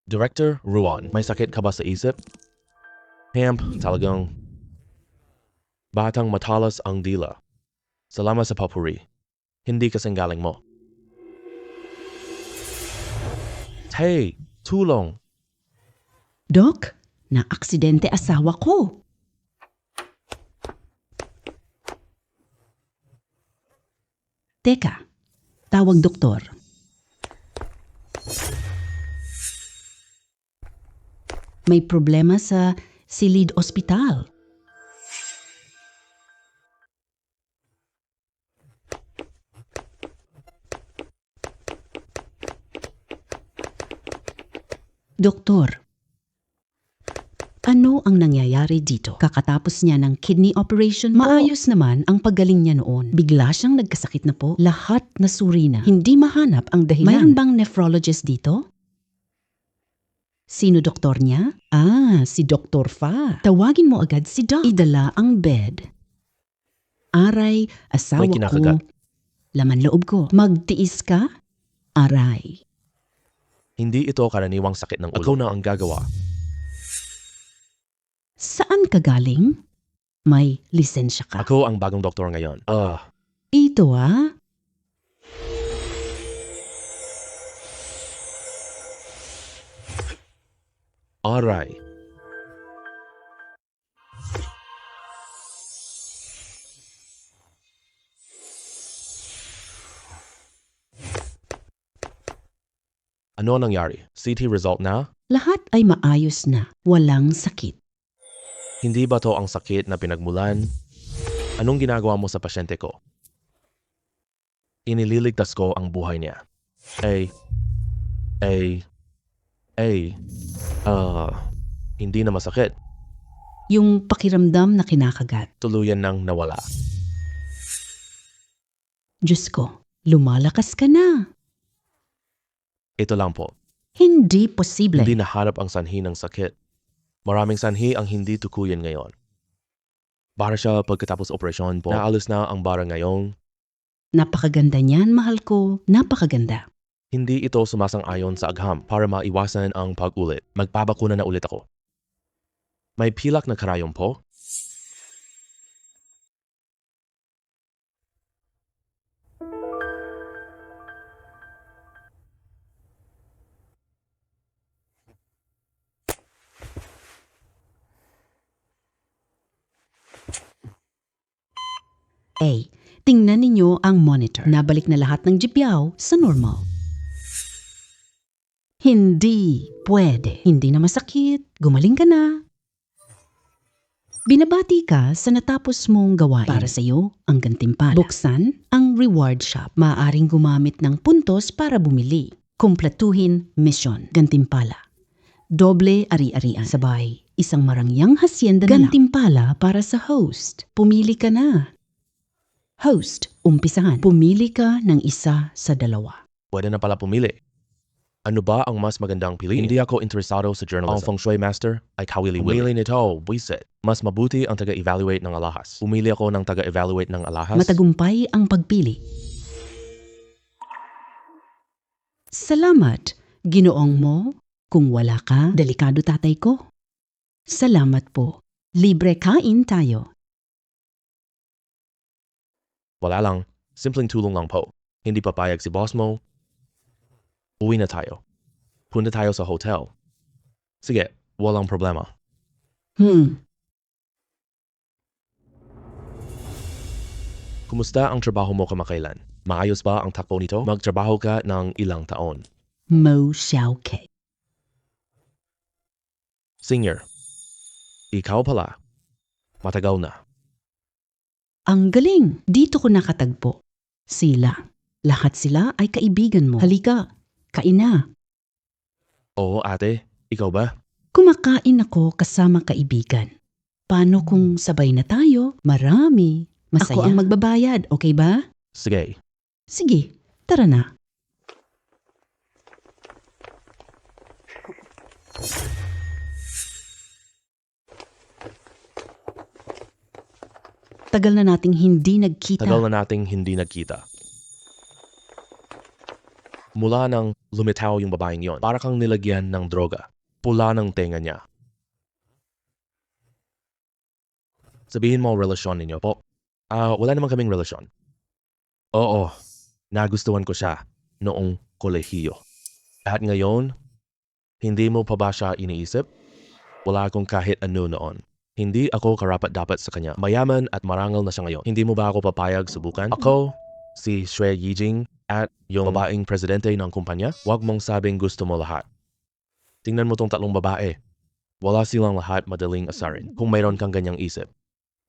Director Ruan, may sakit ka ba sa isip? Hemp, talagang batang matalas ang dila. Salamat sa papuri. Hindi kasing galing mo. Hey, tulong! Doc, na-aksidente asawa ko. Teka, tawag doktor. May problema sa Silid Ospital. Doktor, ano ang nangyayari dito? Kakatapos niya ng kidney operation po. Maayos naman ang paggaling niya noon. Bigla siyang nagkasakit na po. Lahat nasuri na. Hindi mahanap ang dahilan. Mayroon bang nephrologist dito? Sino doktor niya? Si Dr. Fa. Tawagin mo agad si Doc. Idala ang bed. Aray, asawa May kinakagat. ko. Laman loob ko. Magtiis ka? Aray. Hindi ito karaniwang sakit ng ulo. Ako na ang gagawa. Saan ka galing? May lisensya ka. Ako ang bagong doktor ngayon. Ito Aray. Ano nangyari? CT result na? Lahat ay maayos na. Walang sakit. Hindi ba to ang sakit na pinagmulan? Anong ginagawa mo sa pasyente ko? Inililigtas ko ang buhay niya. Hindi na masakit. Yung pakiramdam na kinakagat. Tuluyan nang nawala. Diyos ko, lumalakas ka na. Ito lang po. Hindi posible. Hindi naharap ang sanhi ng sakit. Maraming sanhi ang hindi tukuyin ngayon. Bara siya pagkatapos operasyon po. Naalis na ang bara ngayong. Napakaganda niyan, mahal ko. Napakaganda. Hindi ito sumasang-ayon sa agham para maiwasan ang pag-ulit. Magpabakuna na ulit ako. May pilak na karayom po? Tingnan ninyo ang monitor. Nabalik na lahat ng GPAO sa normal. Hindi pwede. Hindi na masakit. Gumaling ka na. Binabati ka sa natapos mong gawain. Para sa'yo, ang gantimpala. Buksan ang reward shop. Maaaring gumamit ng puntos para bumili. Kumpletuhin mission. Gantimpala. Doble ari-arian. Sabay, isang marangyang hasyenda na lang. Gantimpala para sa host. Pumili ka na. Host, umpisahan. Pumili ka ng isa sa dalawa. Pwede na pala pumili. Ano ba ang mas magandang piliin? Hindi ako interesado sa journalism. Ang feng shui master ay kawili-wili. Pumili nito, buisit. Mas mabuti ang taga-evaluate ng alahas. Pumili ako ng taga-evaluate ng alahas. Matagumpay ang pagpili. Salamat, ginoong mo. Kung wala ka, delikado tatay ko. Salamat po. Libre kain tayo. Wala lang. Simpleng tulong lang po. Hindi papayag si boss mo. Uwi na tayo. Punta tayo sa hotel. Sige, walang problema. Kumusta ang trabaho mo kamakailan? Maayos ba ang takbo nito? Magtrabaho ka ng ilang taon. Mo Xiaokei. Senior. Ikaw pala. Matagal na. Ang galing! Dito ko nakatagpo. Sila. Lahat sila ay kaibigan mo. Halika, kain na. Oo, ate. Ikaw ba? Kumakain ako kasama kaibigan. Paano kung sabay na tayo? Marami. Masaya. Ako ang magbabayad, okay ba? Sige. Sige, tara na. Tagal na nating hindi nagkita. Tagal na nating hindi nagkita. Mula nang lumitaw yung babaeng yon, para kang nilagyan ng droga. Pula ng tenga niya. Sabihin mo relasyon ninyo po. Wala naman kaming relasyon. Oo, nagustuhan ko siya noong kolehiyo. At ngayon, hindi mo pa ba siya iniisip? Wala akong kahit ano noon. Hindi ako karapat-dapat sa kanya. Mayaman at marangal na siya ngayon. Hindi mo ba ako papayag subukan? Ako, si Xue Yijing, at yung babaeng presidente ng kumpanya, huwag mong sabing gusto mo lahat. Tingnan mo tong tatlong babae. Wala silang lahat madaling asarin. Kung mayroon kang ganyang isip,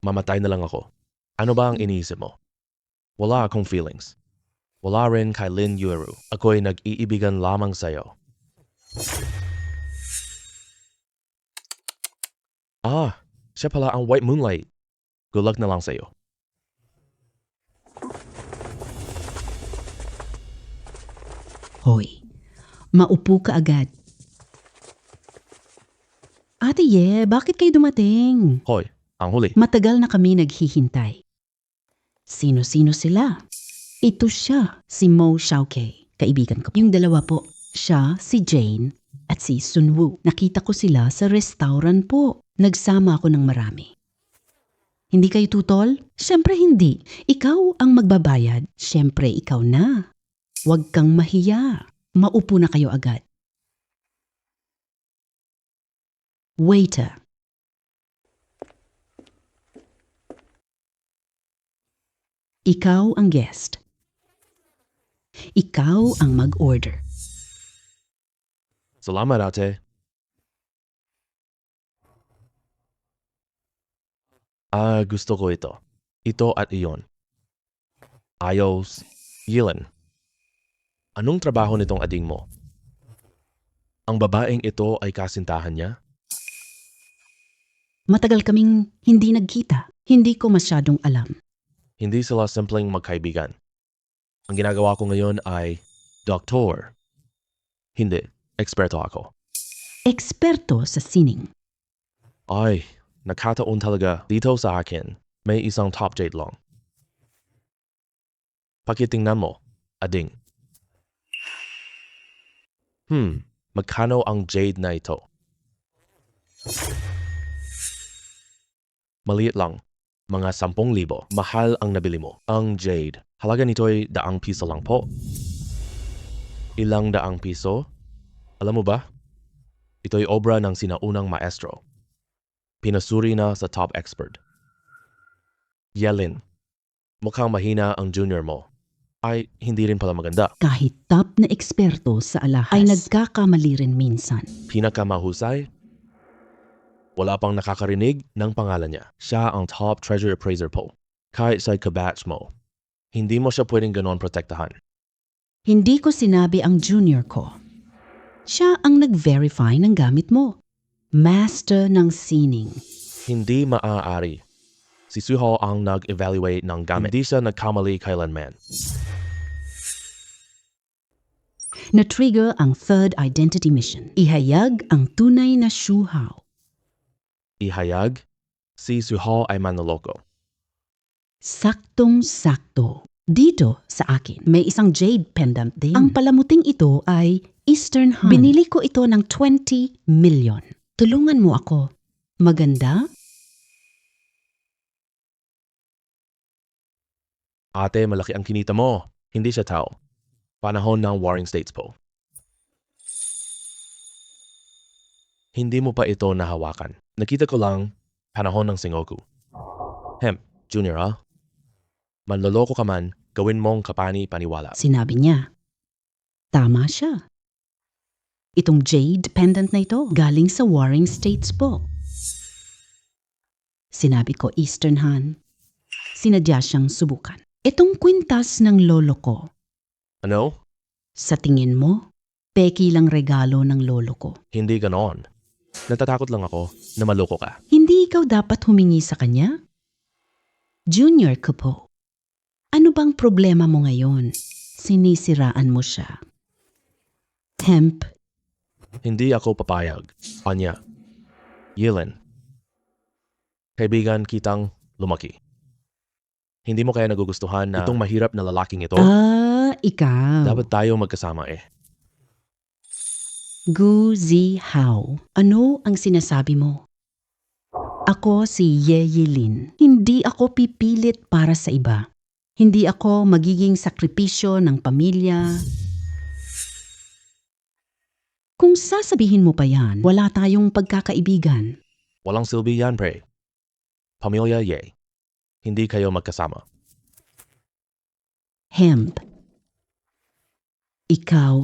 mamatay na lang ako. Ano ba ang iniisip mo? Wala akong feelings. Wala rin kay Lin Yueru. Ako'y nag-iibigan lamang sa'yo. Siya pala ang White Moonlight. Good luck na lang sa'yo. Hoy, maupo ka agad. Ate Ye, bakit kayo dumating? Hoy, ang huli. Matagal na kami naghihintay. Sino-sino sila? Ito siya, si Mo Xiaokei, kaibigan ko. Yung dalawa po, siya, si Jane, at si Sunwoo. Nakita ko sila sa restaurant po. Nagsama ako ng marami. Hindi kayo tutol? Siyempre hindi. Ikaw ang magbabayad. Siyempre ikaw na. Huwag kang mahiya. Maupo na kayo agad. Waiter. Ikaw ang guest. Ikaw ang mag-order. Salamat, ate. Gusto ko ito. Ito at iyon. Ayos. Yilan. Anong trabaho nitong ading mo? Ang babaeng ito ay kasintahan niya? Matagal kaming hindi nagkita. Hindi ko masyadong alam. Hindi sila simpleng magkaibigan. Ang ginagawa ko ngayon ay doktor. Hindi, eksperto ako. Eksperto sa sining. Ay, nakataon talaga dito sa akin. May isang top jade lang. Pakitingnan mo, ading. Magkano ang jade na ito? Maliit lang. Mga 10,000. Mahal ang nabili mo. Ang jade. Halaga nito'y 100 piso lang po. Ilang 100 piso? Alam mo ba? Ito'y obra ng sinaunang maestro. Pinasuri na sa top expert. Yelin. Mukhang mahina ang junior mo. Ay, hindi rin pala maganda. Kahit top na eksperto sa alahas, ay nagkakamali rin minsan. Pinakamahusay? Wala pang nakakarinig ng pangalan niya. Siya ang top treasure appraiser po. Kahit sa kabatch mo, hindi mo siya pwedeng ganon protektahan. Hindi ko sinabi ang junior ko. Siya ang nag-verify ng gamit mo. Master ng sining. Hindi maaari. Si Suho ang nag-evaluate ng gamit. Hindi siya nagkamali kailanman. Na-trigger ang third identity mission. Ihayag ang tunay na Shuhao. Ihayag, si Suho ay manloloko. Saktong-sakto. Dito sa akin, may isang jade pendant din. Ang palamuting ito ay Eastern Han. Binili ko ito ng 20 million. Tulungan mo ako. Maganda? Ate, malaki ang kinita mo. Hindi siya tao. Panahon ng Warring States po. Hindi mo pa ito nahawakan. Nakita ko lang, panahon ng Sengoku. Junior ah. Manloloko ka man, gawin mong kapani-paniwala. Sinabi niya. Tama siya. Itong jade pendant na ito, galing sa Warring States po. Sinabi ko Eastern Han. Sinadya siyang subukan. Itong kwintas ng lolo ko, Ano? sa tingin mo, peki lang regalo ng lolo ko. Hindi ganon. Natatakot lang ako na maloko ka. Hindi ikaw dapat humingi sa kanya? Junior ko po. Ano bang problema mo ngayon? Sinisiraan mo siya. Hemp, Hindi ako papayag. Anya. Yilin. Kaibigan kitang lumaki. Hindi mo kaya nagugustuhan na itong mahirap na lalaking ito? ikaw. Dapat tayo magkasama eh. Gu Zi Hao. Ano ang sinasabi mo? Ako si Ye Yilin. Hindi ako pipilit para sa iba. Hindi ako magiging sakripisyo ng pamilya. Kung sasabihin mo pa yan, wala tayong pagkakaibigan. Walang silbi yan, pre. Pamilya Ye. Hindi kayo magkasama. Hemp. Ikaw.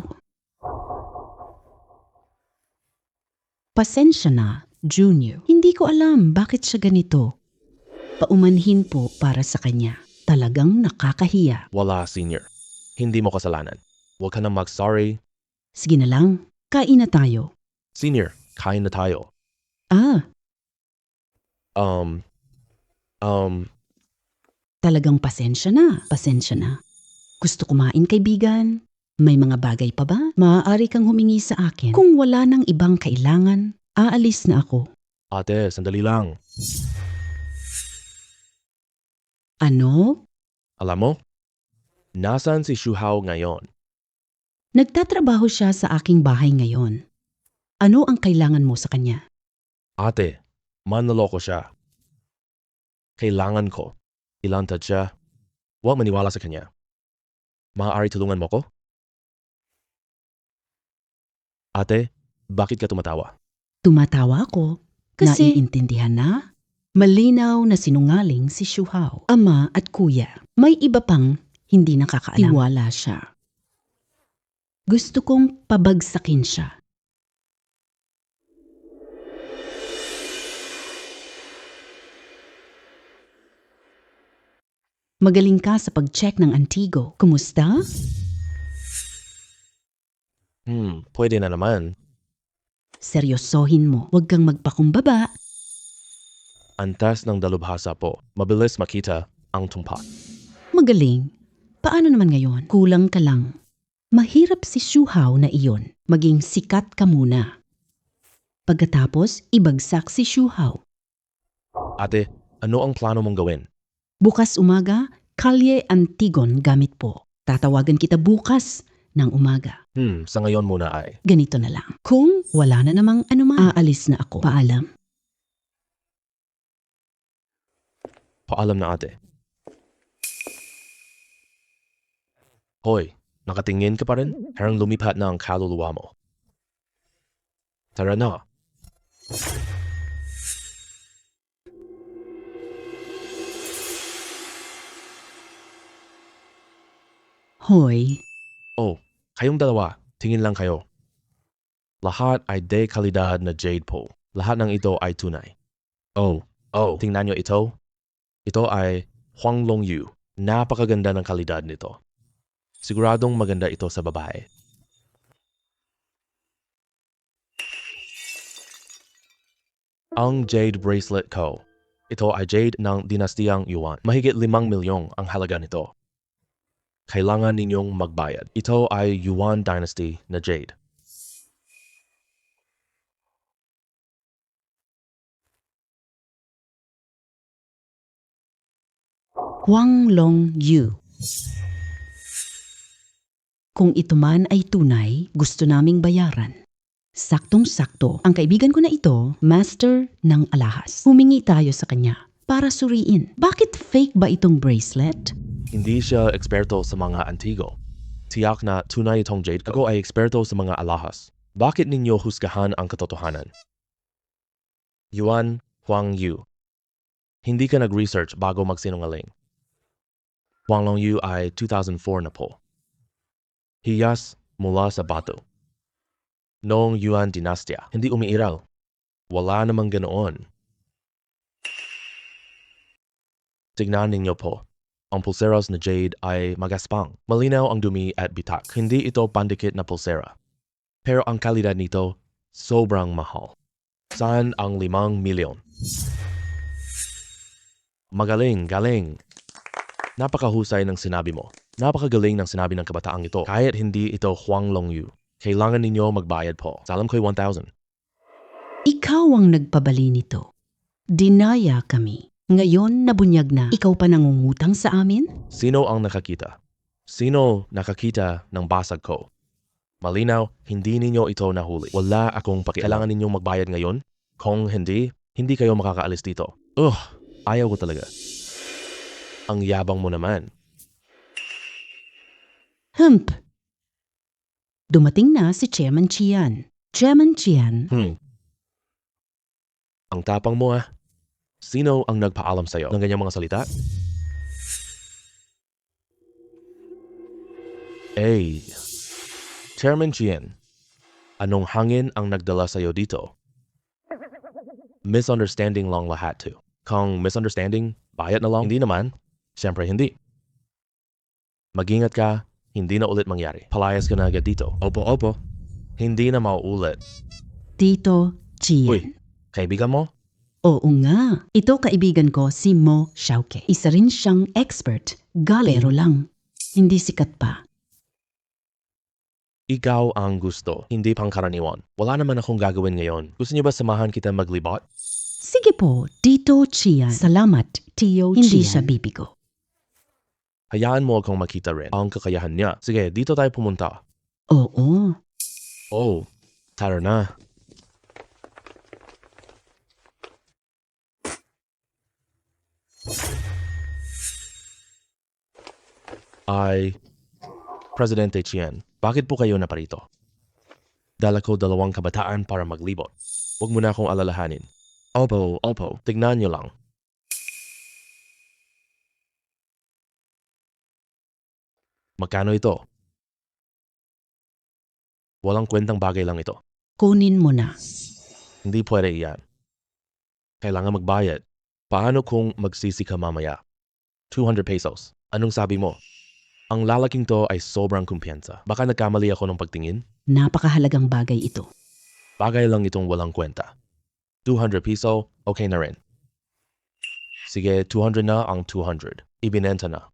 Pasensya na, Junior. Hindi ko alam bakit siya ganito. Paumanhin po para sa kanya. Talagang nakakahiya. Wala, senior. Hindi mo kasalanan. Huwag ka nang mag-sorry. Sige na lang, kain na tayo. Senior, kain na tayo. Talagang pasensya na. Pasensya na. Gusto kumain, kaibigan. May mga bagay pa ba? Maaari kang humingi sa akin. Kung wala nang ibang kailangan, aalis na ako. Ate, sandali lang. Ano? Alam mo, nasan si Shuhao ngayon? Nagtatrabaho siya sa aking bahay ngayon. Ano ang kailangan mo sa kanya? Ate, manloloko siya. Kailangan ko. Ilantad siya. Huwag maniwala sa kanya. Maaari tulungan mo ko? Ate, bakit ka tumatawa? Tumatawa ako kasi naiintindihan na. Malinaw na sinungaling si Shuhao. Ama at kuya, may iba pang hindi nakakaalam. Tiwala siya. Gusto kong pabagsakin siya. Magaling ka sa pag-check ng antigo. Kumusta? Pwede na naman. Seryosohin mo. Huwag kang magpakumbaba. Antas ng dalubhasa po. Mabilis makita ang tumpak. Magaling. Paano naman ngayon? Kulang ka lang. Mahirap si Shuhao na iyon. Maging sikat ka muna. Pagkatapos, ibagsak si Shuhao. Ate, ano ang plano mong gawin? Bukas umaga, Kalye Antigon gamit po. Tatawagan kita bukas ng umaga. Sa ngayon muna ay. Ganito na lang. Kung wala na namang anuman, aalis na ako. Paalam. Paalam na ate. Hoy, nakatingin ka pa rin? Parang lumipat na ang kaluluwa mo. Tara na. Hoy, Oh, kayong dalawa, tingin lang kayo. Lahat ay de kalidad na jade po. Lahat ng ito ay tunay. Oh, tingnan nyo ito. Ito ay Huanglong Yu. Napakaganda ng kalidad nito. Siguradong maganda ito sa babae. Ang jade bracelet ko. Ito ay jade ng dinastiyang Yuan. Mahigit 5 milyong ang halaga nito. Kailangan ninyong magbayad. Ito ay Yuan Dynasty na jade. Huanglong Yu. Kung ito man ay tunay, gusto naming bayaran. Saktong-sakto, ang kaibigan ko na ito, master ng alahas. Humingi tayo sa kanya para suriin. Bakit fake ba itong bracelet? Hindi siya eksperto sa mga antigo. Tiyak na tunay itong jade. Ako ay eksperto sa mga alahas. Bakit ninyo husgahan ang katotohanan? Yuan Huang Yu. Hindi ka nag-research bago magsinungaling. Huanglong Yu ay 2004 na po. Hiyas mula sa bato. Noong Yuan Dinastya, hindi umiiral. Wala namang ganoon. Tignan ninyo po. Ang pulseras na jade ay magaspang. Malinaw ang dumi at bitak. Hindi ito pandikit na pulsera. Pero ang kalidad nito, sobrang mahal. Saan ang 5 milyon? Galing. Napakahusay ng sinabi mo. Napakagaling ng sinabi ng kabataang ito. Kahit hindi ito Huanglong Yu, kailangan ninyo magbayad po. Salam ko'y 1,000. Ikaw ang nagpabali nito. Dinaya kami. Ngayon nabunyag na, ikaw pa nangungutang sa amin? Sino ang nakakita? Sino nakakita ng basag ko? Malinaw, hindi ninyo ito nahuli. Wala akong pakialam. Kailangan ninyong magbayad ngayon? Kung hindi kayo makakaalis dito. Ayaw ko talaga. Ang yabang mo naman. Dumating na si Chairman Chian. Chairman Chian, Ang tapang mo ah. Sino ang nagpaalam sa'yo ng ganyang mga salita? Chairman Chian, anong hangin ang nagdala sa'yo dito? Misunderstanding lang lahat to. Kung misunderstanding, bayad na lang. Hindi naman. Siyempre hindi. Mag-ingat ka, hindi na ulit mangyari. Palayas ka na agad dito. Opo. Hindi na mauulit. Tito Chian. Uy, kaibigan mo? Oo nga. Ito kaibigan ko si Mo Xiaoke. Isa rin siyang expert. Pero lang. Hindi sikat pa. Ikaw ang gusto, hindi pangkaraniwan. Wala naman akong gagawin ngayon. Gusto niyo ba samahan kita maglibot? Sige po, Tito Chian. Salamat, Tio Chian. Hindi siya bibigo. Hayaan mo akong makita rin ang kakayahan niya. Sige, dito tayo pumunta. Oo. Tara na. Presidente Chian, bakit po kayo naparito? Dala ko 2 kabataan para maglibot. Huwag mo na akong alalahanin. Opo. Tignan niyo lang. Magkano ito? Walang kwentang bagay lang ito. Kunin mo na. Hindi pwede iyan. Kailangan magbayad. Paano kung magsisi ka mamaya? 200 pesos. Anong sabi mo? Ang lalaking to ay sobrang kumpiyansa. Baka nagkamali ako ng pagtingin? Napakahalagang bagay ito. Bagay lang itong walang kwenta. 200 piso, okay na rin. Sige, 200 na ang 200. Ibinenta na.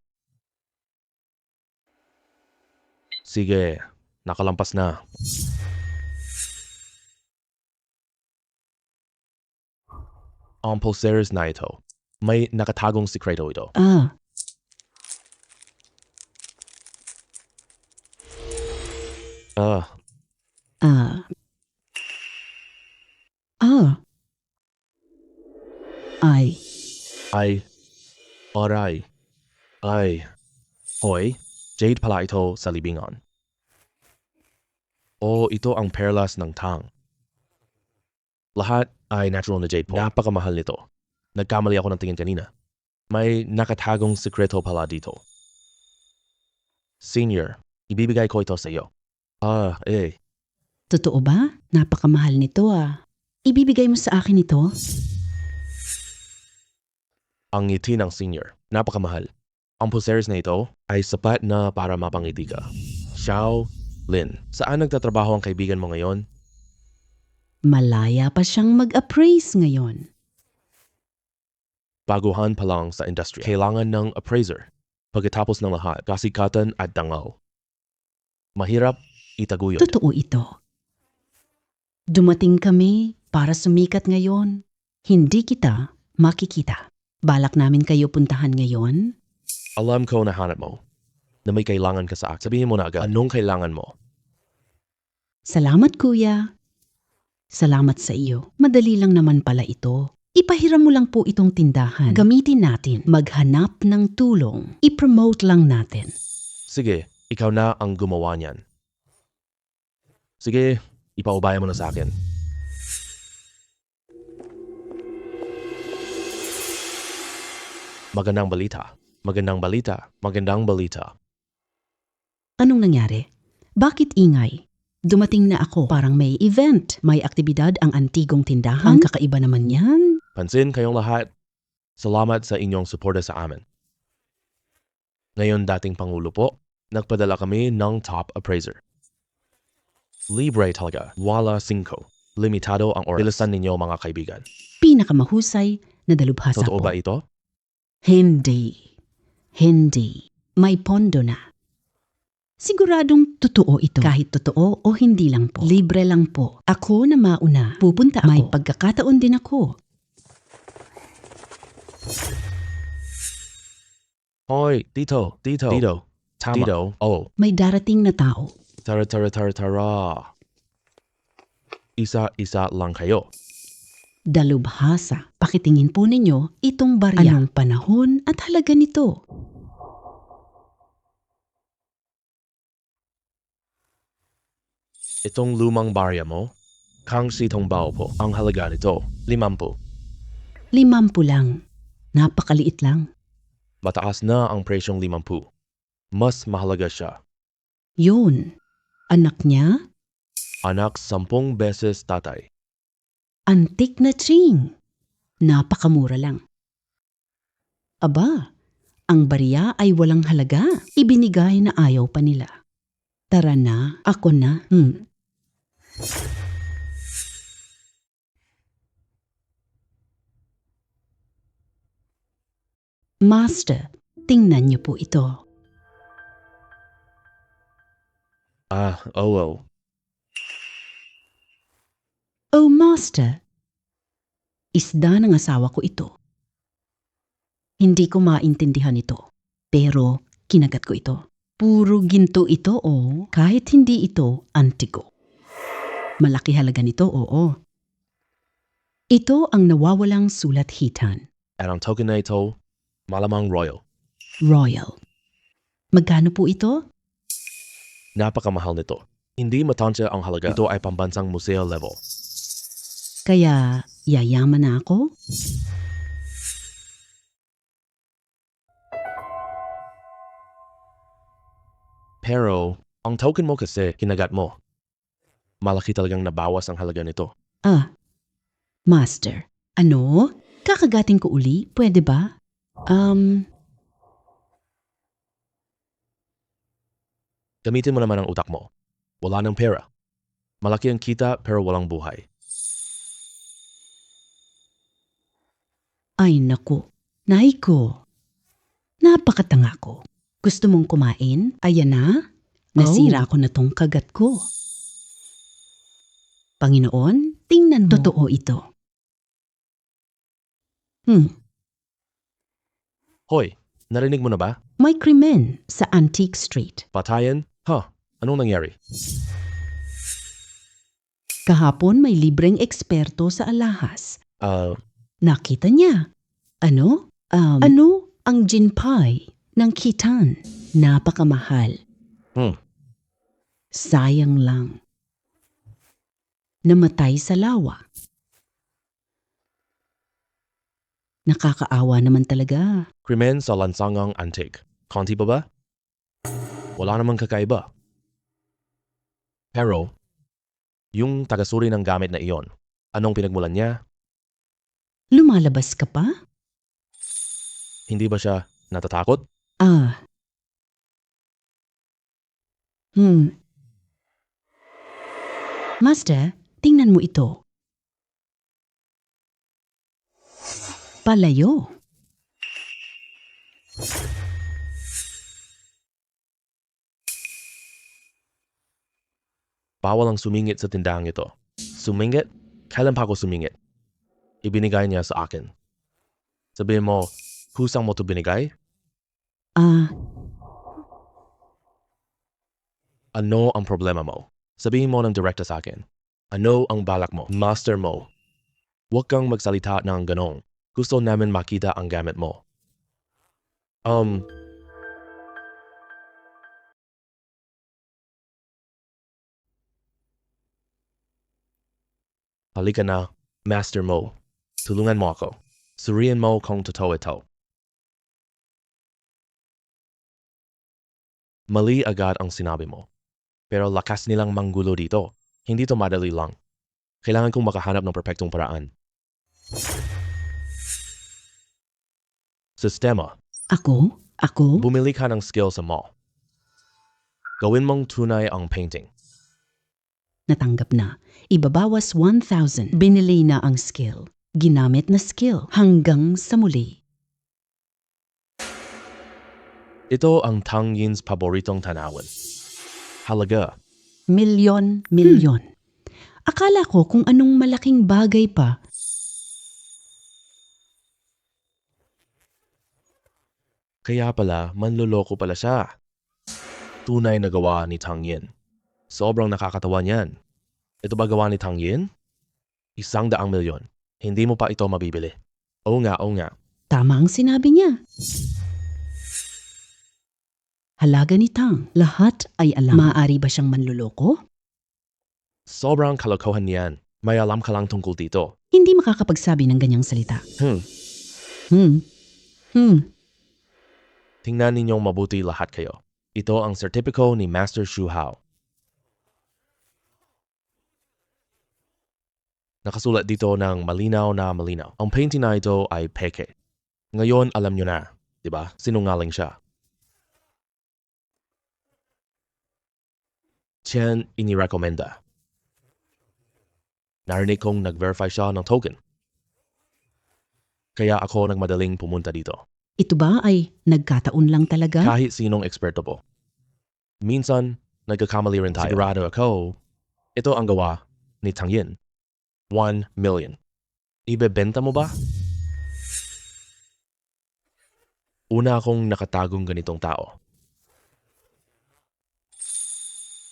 Sige, nakalampas na. Ang pulseras na ito. May nakatagong sikreto ito. Hoy, jade pala ito sa libingan. Ito ang perlas ng Tang. Lahat ay natural na jade po. Napakamahal nito. Nagkamali ako ng tingin kanina. May nakatagong sikreto pala dito. Senior, ibibigay ko ito sa iyo. Totoo ba? Napakamahal nito Ibibigay mo sa akin ito? Ang ngiti ng senior, napakamahal. Ang pulseris na ito ay sapat na para mapangiti ka. Xiao Lin, saan nagtatrabaho ang kaibigan mo ngayon? Malaya pa siyang mag-appraise ngayon. Baguhan pa lang sa industry. Kailangan ng appraiser. Pagkatapos ng lahat, kasikatan at dangal. Mahirap itaguyod. Totoo ito. Dumating kami para sumikat ngayon. Hindi kita makikita. Balak namin kayo puntahan ngayon. Alam ko na hanap mo na may kailangan ka sa akin. Sabihin mo na agad, anong kailangan mo? Salamat kuya. Salamat sa iyo. Madali lang naman pala ito. Ipahiram mo lang po itong tindahan. Gamitin natin. Maghanap ng tulong. I-promote lang natin. Sige, ikaw na ang gumawa niyan. Sige, ipaubaya mo na sa akin. Magandang balita. Magandang balita. Magandang balita. Anong nangyari? Bakit ingay? Dumating na ako. Parang may event. May aktibidad ang antigong tindahan. Ang kakaiba naman yan. Pansin kayong lahat. Salamat sa inyong suporta sa amin. Ngayon dating Pangulo po, nagpadala kami ng top appraiser. Libre talaga. Wala 5. Limitado ang oras. Bilisan ninyo mga kaibigan. Pinakamahusay na dalubhasa Totoo po. ba ito? Hindi. Hindi. May pondo na. Siguradong totoo ito. Kahit totoo o hindi lang po. Libre lang po. Ako na mauna. Pupunta ako. May pagkakataon din ako. Hoy, dito. Tama. Dito. Oh, May darating na tao. tara. Isa-isa lang kayo. Dalubhasa. Pakitingin po ninyo itong barya. Anong panahon at halaga nito? Itong lumang barya mo, kang sitong bao po. Ang halaga nito, 50. 50 lang. Napakaliit lang. Mataas na ang presyong 50. Mas mahalaga siya. Yun. Anak niya? Anak 10 beses tatay. Antik na ching. Napakamura lang. Aba, ang barya ay walang halaga. Ibinigay na ayaw pa nila. Tara na, ako na. Master, tingnan niyo po ito. Oh. Oh, Master. Isda ng asawa ko ito. Hindi ko maintindihan ito, pero kinagat ko ito. Puro ginto ito, oh. Kahit hindi ito antiko. Malaki halaga nito, oo. Ito ang nawawalang sulat-hitan. At ang token na ito, malamang royal. Royal. Magkano po ito? Napakamahal nito. Hindi matansya ang halaga. Ito ay pambansang museo level. Kaya yayaman na ako? Pero, ang token mo kasi, kinagat mo. Malaki talagang nabawas ang halaga nito. Master. Ano? Kakagatin ko uli? Pwede ba? Gamitin mo naman ang utak mo. Wala ng pera. Malaki ang kita pero walang buhay. Ay naku. Nay ko. Napakatanga ko. Gusto mong kumain? Ayan na. Nasira ko na tong kagat ko. Panginoon, tingnan mo. Totoo ito. Hoy, narinig mo na ba? May krimen sa Antique Street. Patayan? Anong nangyari? Kahapon may libreng eksperto sa alahas. Nakita niya. Ano? Ano ang ginpie ng Khitan? Napakamahal. Sayang lang. Namatay sa lawa. Nakakaawa naman talaga. Krimen sa lansangang antique. Konti pa ba? Wala namang kakaiba. Pero, yung tagasuri ng gamit na iyon, Anong pinagmulan niya? Lumalabas ka pa? Hindi ba siya natatakot? Ah. Master, tingnan mo ito. Palayo. Bawal ang sumingit sa tindahan ito. Sumingit? Kailan pa ako sumingit? Ibinigay niya sa akin. Sabihin mo, kusang mo ito binigay? Ah, Ano ang problema mo? Sabihin mo ng direkta sa akin. Ano ang balak mo? Master mo. Huwag kang magsalita ng ganong. Gusto namin makita ang gamit mo. Halika na, Master mo. Tulungan mo ako. Suriin mo kung totoo ito. Mali agad ang sinabi mo. Pero lakas nilang manggulo dito. Hindi to madali lang. Kailangan kong makahanap ng perpektong paraan. Sistema. Ako? Bumili ka ng skill sa mall. Gawin mong tunay ang painting. Natanggap na. Ibabawas 1,000. Binili na ang skill. Ginamit na skill hanggang sa muli. Ito ang Tang Yin's paboritong tanawin. Halaga. Milyon. Akala ko kung anong malaking bagay pa. Kaya pala, manloloko pala siya. Tunay na gawa ni Tang Yin. Sobrang nakakatawa niyan. Ito ba gawa ni Tang Yin? 100 milyon. Hindi mo pa ito mabibili. Oo nga. Tama ang sinabi niya. Halaga ni Tang. Lahat ay alam. Maaari ba siyang manluloko? Sobrang kalokohan niyan. May alam ka lang tungkol dito. Hindi makakapagsabi ng ganyang salita. Tingnan ninyong mabuti lahat kayo. Ito ang sertipiko ni Master Shu Hao. Nakasulat dito ng malinaw na malinaw. Ang painting na ito ay peke. Ngayon alam nyo na, di ba? Sinungaling siya. Chen inirekomenda. Narinig kong nag-verify siya ng token. Kaya ako nagmadaling pumunta dito. Ito ba ay nagkataon lang talaga? Kahit sinong eksperto po. Minsan, nagkakamali rin tayo. Sigurado ako, ito ang gawa ni Tang Yin. 1 million. Ibebenta mo ba? Una akong nakatagong ganitong tao.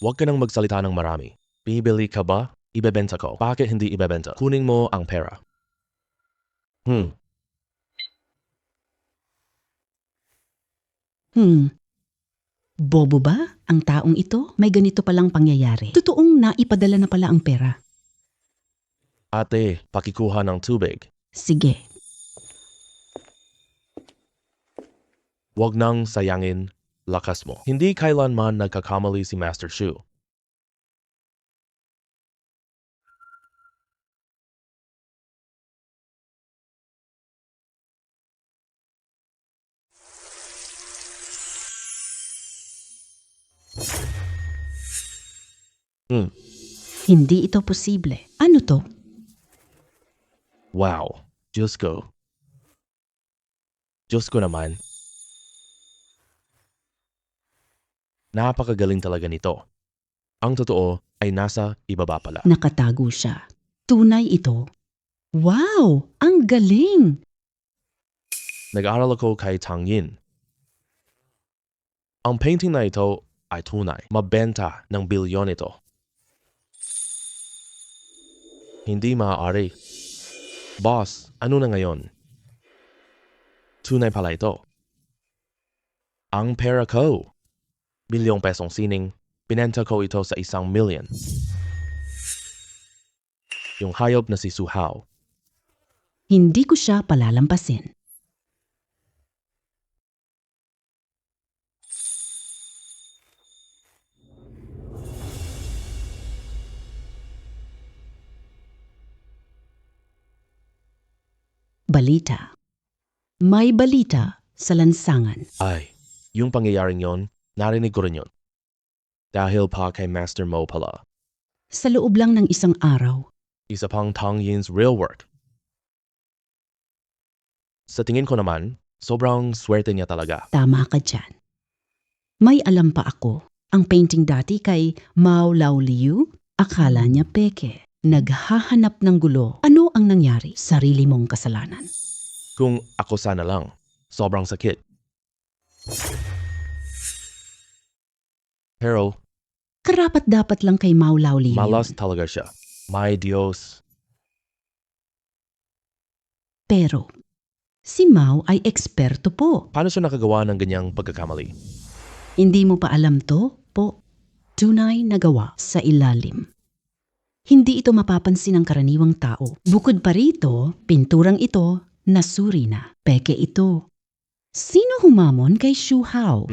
Huwag ka nang magsalita ng marami. Bibili ka ba? Ibebenta ko. Bakit hindi ibebenta? Kunin mo ang pera. Bobo ba ang taong ito? May ganito palang pangyayari. Totoong naipadala na pala ang pera. Ate, pakikuha ng tubig. Sige. Huwag nang sayangin lakas mo. Hindi kailanman nagkakamali si Master Shu. Hindi ito posible. Ano to? Wow. Diyos ko. Diyos ko naman. Napakagaling talaga nito. Ang totoo ay nasa ibaba pala. Nakatago siya. Tunay ito. Wow! Ang galing! Nag-aaral ako kay Tang Yin. Ang painting na ito ay tunay. Mabenta ng bilyon ito. Hindi maaari. Boss, ano na ngayon? Tunay pala ito. Ang pera ko. Milyong pesong sining, binenta ko ito sa 1 million. Yung hayop na si Su Hao. Hindi ko siya palalampasin. Balita. May balita sa lansangan. Ay, yung pangyayaring yon, narinig ko rin yon. Dahil pa kay Master Mo pala. Sa loob lang ng isang araw, Isa pang Tang Yin's real work. Sa tingin ko naman, sobrang swerte niya talaga. tama ka dyan. May alam pa ako. Ang painting dati kay Mao Lao Liu, akala niya peke. Naghahanap ng gulo. Ano ang nangyari? Sarili mong kasalanan. Kung ako sana lang, sobrang sakit. Pero, Karapat-dapat lang kay Mao Lao Liu. malas talaga siya. May Diyos. Pero, si Mao ay eksperto po. Paano siya nakagawa ng ganyang pagkakamali? Hindi mo pa alam to, po. Tunay na gawa sa ilalim. Hindi ito mapapansin ng karaniwang tao. Bukod pa rito, pinturang ito, nasuri na. Peke ito. Sino humamon kay Xu Hao?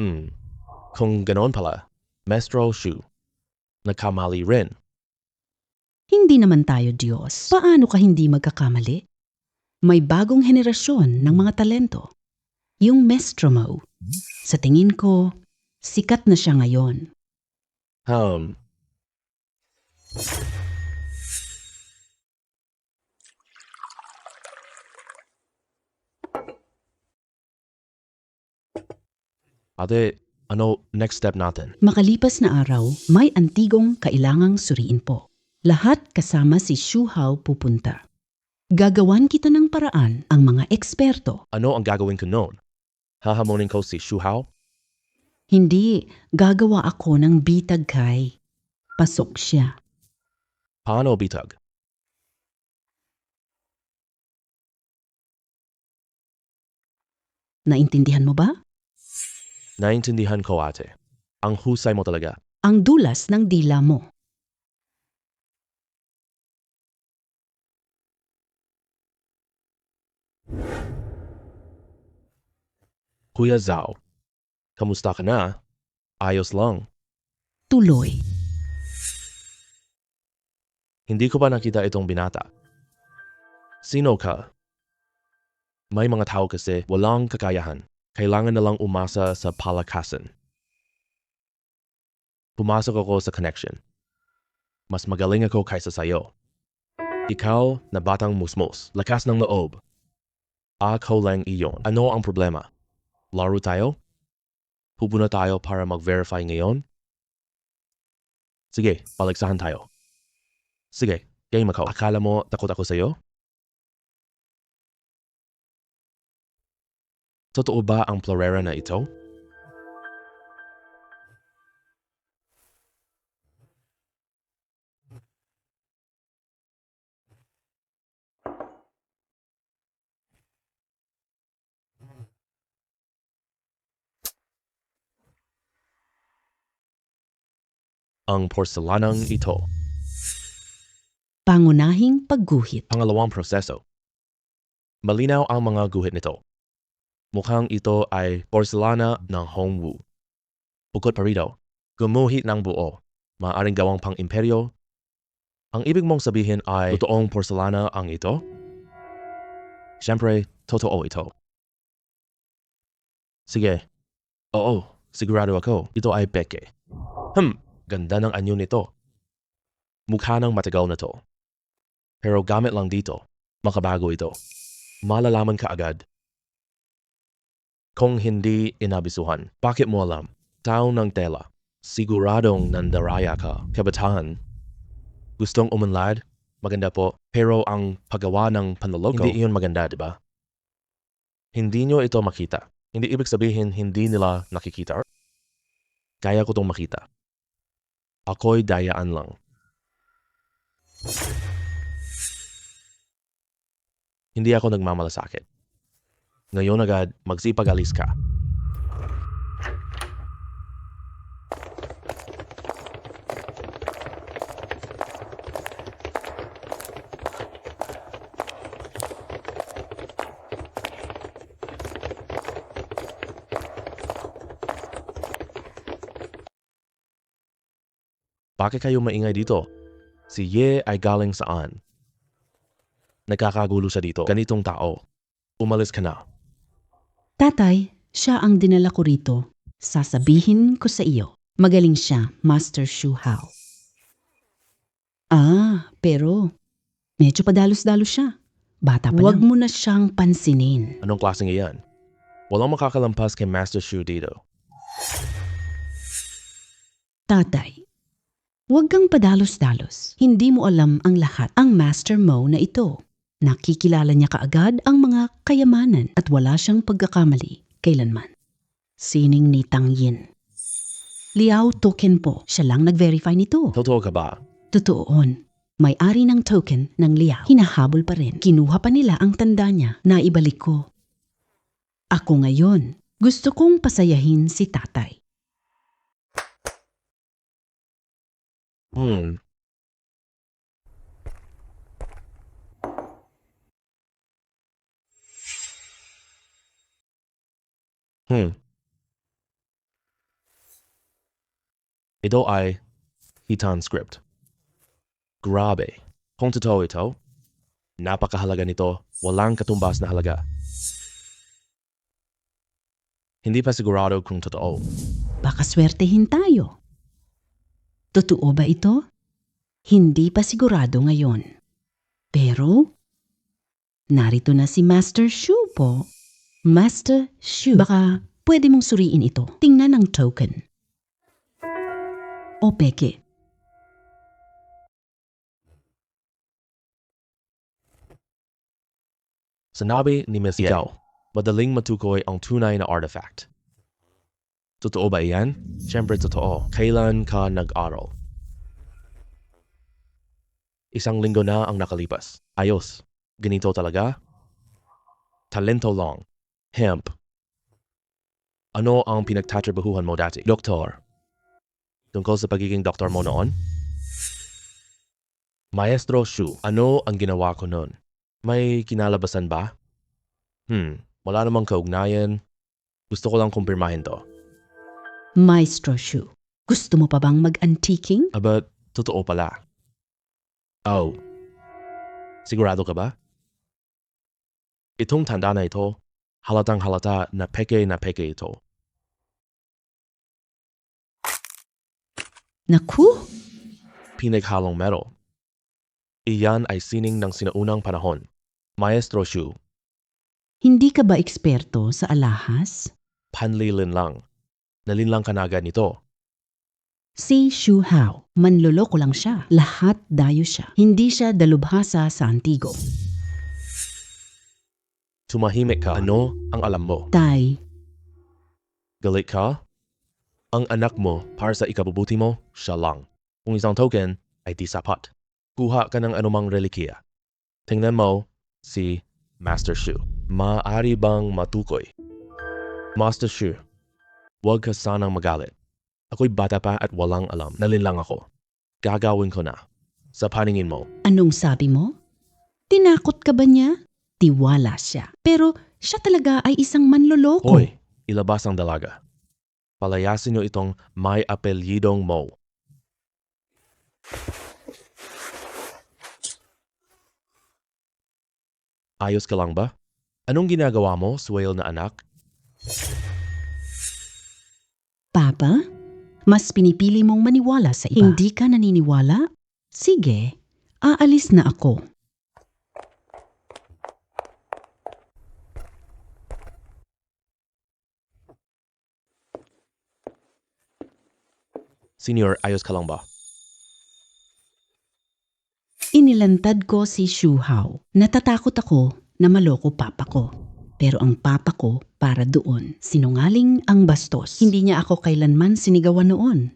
Kung ganoon pala, Maestro Shu. Nagkamali rin. Hindi naman tayo Diyos. Paano ka hindi magkakamali? May bagong henerasyon ng mga talento. Yung Maestro Mo. Sa tingin ko, sikat na siya ngayon. Ate, ano next step natin? Makalipas na araw, may antigong kailangang suriin po. Lahat kasama si Xu Hao pupunta. Gagawan kita ng paraan ang mga eksperto. Ano ang gagawin ko noon? Hahamonin ko si Xu Hao? Hindi, gagawa ako ng bitag kay. Pasok siya. Paano bitag? Naintindihan mo ba? Naintindihan ko ate. Ang husay mo talaga. Ang dulas ng dila mo. Kuya Zhao, kamusta ka na? Ayos lang. Tuloy. Hindi ko pa nakita itong binata. Sino ka? May mga tao kasi walang kakayahan. Kailangan na lang umasa sa palakasan. Pumasok ako sa connection. Mas magaling ako kaysa sayo. Ikaw na batang musmos, lakas ng loob. Ako lang iyon. Ano ang problema? Laro tayo? Pupunta tayo para mag-verify ngayon? Sige, paligsahan tayo. Sige, game ako. Akala mo takot ako sa'yo? Totoo ba ang florera na ito? Ang porselanang ito. Pangunahing pagguhit. Pangalawang proseso. Malinaw ang mga guhit nito. Mukhang ito ay porselana ng Hongwu. Bukod pa rito, gumuhit ng buo. Maaaring gawang pang-imperyo. Ang ibig mong sabihin ay totoong porselana ang ito? Siyempre, totoo ito. Sige. Oo, sigurado ako. Ito ay peke. Ganda ng anyo nito. Mukha ng matagal na to. Pero gamit lang dito. Makabago ito. Malalaman ka agad. Kung hindi inabisuhan, bakit mo alam? Tao ng tela. Siguradong nandaraya ka. Kabataan. Gustong umunlad? Maganda po. Pero ang paggawa ng panloloko, hindi iyon maganda, di ba? Hindi nyo ito makita. Hindi ibig sabihin hindi nila nakikita. Kaya ko itong makita. Ako'y dayaan lang. Hindi ako nagmamalasakit. Ngayon agad, magsipag-alis ka. Bakit kayo maingay dito? Si Ye ay galing saan? Nagkakagulo siya dito. Ganitong tao. Umalis ka na. Tatay, siya ang dinala ko rito. Sasabihin ko sa iyo, magaling siya, Master Shu Hao. Pero medyo padalos-dalos siya. Bata pa Huwag mo na siyang pansinin. Anong klaseng iyan? Walang makakalampas kay Master Shu dito. Tatay, huwag kang padalos-dalos. Hindi mo alam ang lahat. Ang Master Mo na ito. Nakikilala niya kaagad ang mga kayamanan at wala siyang pagkakamali kailanman. Sining ni Tang Yin. Liao Token po. Siya lang nag-verify nito. Totoo ka ba? Totooon. May-ari ng token ng Liao. Hinahabol pa rin. Kinuha pa nila ang tanda niya na ibalik ko. Ako ngayon, gusto kong pasayahin si tatay. Hmm. Ito ay Hitan script. Grabe. Kung totoo ito, napakahalaga nito, walang katumbas na halaga. Hindi pa sigurado kung totoo. Baka swertehin tayo. Totoo ba ito? Hindi pa sigurado ngayon. Pero, narito na si Master Shu po. Master Shu. Baka pwede mong suriin ito. Tingnan ang token. O peke. Sinabi ni Miss Ikaw, madaling matukoy ang tunay na artifact. Totoo ba iyan? Siyempre totoo. Kailan ka nag-aral? 1 linggo na ang nakalipas. Ayos. Ganito talaga? Talento lang. Hemp. Ano ang pinagtatrabahuhan mo dati? Doktor. Tungkol sa pagiging doktor mo noon? Maestro Shu, ano ang ginawa ko noon? May kinalabasan ba? Wala namang kaugnayan. Gusto ko lang kumpirmahin to. Maestro Shu, gusto mo pa bang mag-antiking? But, totoo pala. Oh. Sigurado ka ba? Itong tanda na ito, halatang halata na peke ito. Naku! Pinaghalong metal. Iyan ay sining ng sinaunang panahon. Maestro Shu, Hindi ka ba eksperto sa alahas? panlilin lang. Nalinlang ka na agad nito. Si Shu Hao, manloloko lang siya. Lahat dayo siya. Hindi siya dalubhasa sa Antigo. Tumahimik ka. Ano ang alam mo? Tay, Galit ka? Ang anak mo para sa ikabubuti mo, siya lang. Kung isang token ay di sapat. Kuha ka ng anumang relikiya. Tingnan mo si Master Shu. Maaari bang matukoy? Master Shu, huwag ka sanang magalit. Ako'y bata pa at walang alam. Nalinlang ako. Gagawin ko na. Sa paningin mo, anong sabi mo? Tinakot ka ba niya? Tiwala siya. Pero siya talaga ay isang manloloko. hoy, ilabas ang dalaga. Palayasin niyo itong may apelyidong Mo. Ayos ka lang ba? Anong ginagawa mo, swale na anak? Papa, mas pinipili mong maniwala sa iba. Hindi ka naniniwala? Sige, aalis na ako. Senior, ayos ka lang ba? Inilantad ko si Shu Hao. Natatakot ako na maloko papa ko. Pero ang papa ko para doon. Sinungaling ang bastos. Hindi niya ako kailanman sinigawan noon.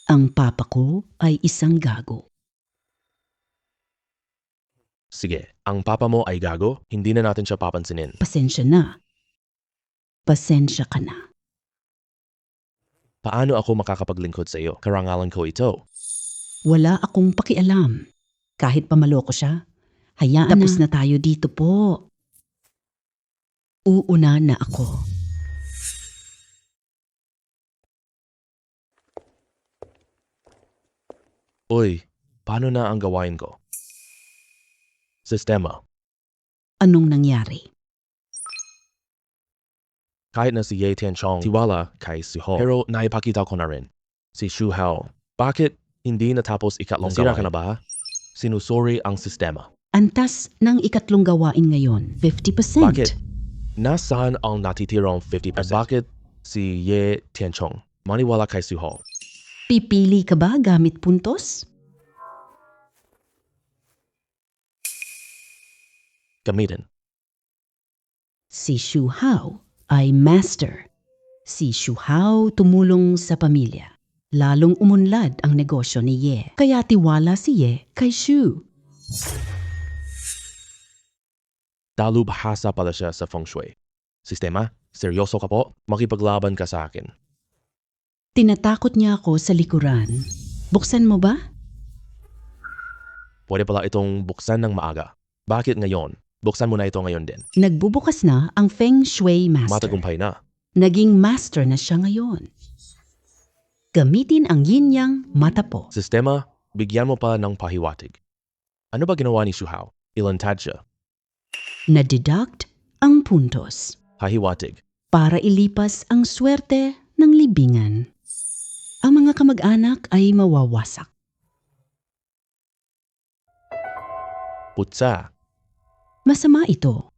Ang papa ko ay isang gago. Sige, ang papa mo ay gago, hindi na natin siya papansinin. Pasensya na. Pasensya ka na. Paano ako makakapaglingkod sa iyo? Karangalan ko ito. Wala akong pakialam. Kahit pa maloko siya, hayaan Tapos na tayo dito po. Uuna na ako. Uy, paano na ang gawain ko? Sistema. Anong nangyari? Kahit na si Ye Tianchong tiwala kay si Ho, pero naipakita ko na rin. Si Shu Hao, bakit hindi natapos ikatlong gawain? Nasira ka na ba? Sinusuri ang sistema. Antas ng ikatlong gawain ngayon, 50%. Bakit? Nasaan ang natitirang 50%? At bakit si Ye Tianchong maniwala kay si Ho? Pipili ka ba gamit puntos? Gamitin. Si Shu Hao ay master. Si Shu Hao tumulong sa pamilya. Lalong umunlad ang negosyo ni Ye. Kaya tiwala si Ye kay Shu. Dalubhasa pala siya sa feng shui. Sistema, seryoso ka po? Makipaglaban ka sa akin. Tinatakot niya ako sa likuran. Buksan mo ba? Pwede pala itong buksan ng maaga. Bakit ngayon? Buksan mo na ito ngayon din. Nagbubukas na ang Feng Shui Master. Matagumpay na. Naging master na siya ngayon. Gamitin ang yin-yang mata po. Sistema, bigyan mo pa ng pahiwatig. Ano ba ginawa ni Shu Hao? Ilantad siya. Na-deduct ang puntos Pahiwatig. para ilipas ang swerte ng libingan. Ang mga kamag-anak ay mawawasak. Putsa. Masama ito.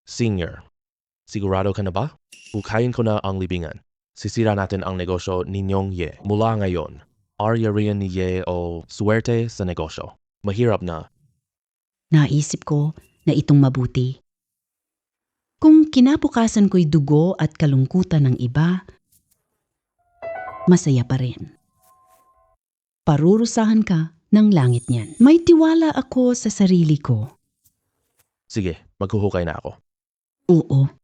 Senior. Sigurado ka na ba? Hukayin ko na ang libingan. Sisira natin ang negosyo ninyong Ye. Mula ngayon, aryarian ni Ye o suwerte sa negosyo. Mahirap na. Naisip ko na itong mabuti. Kung kinabukasan ko'y dugo at kalungkutan ng iba, masaya pa rin. Parurusahan ka ng langit niyan. May tiwala ako sa sarili ko. Sige, maghuhukay na ako. Oo.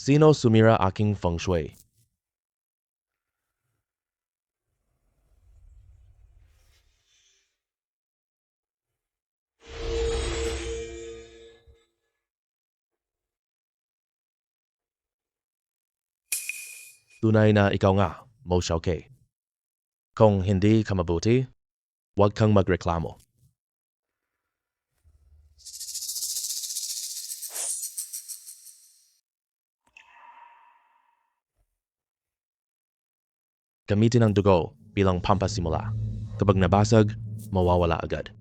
Sino sumira aking feng shui? Tunay na ikaw nga, Mo Xiaokei. Kung hindi ka mabuti, huwag kang magreklamo. Gamitin ang dugo bilang pampasimula. Kapag nabasag, mawawala agad.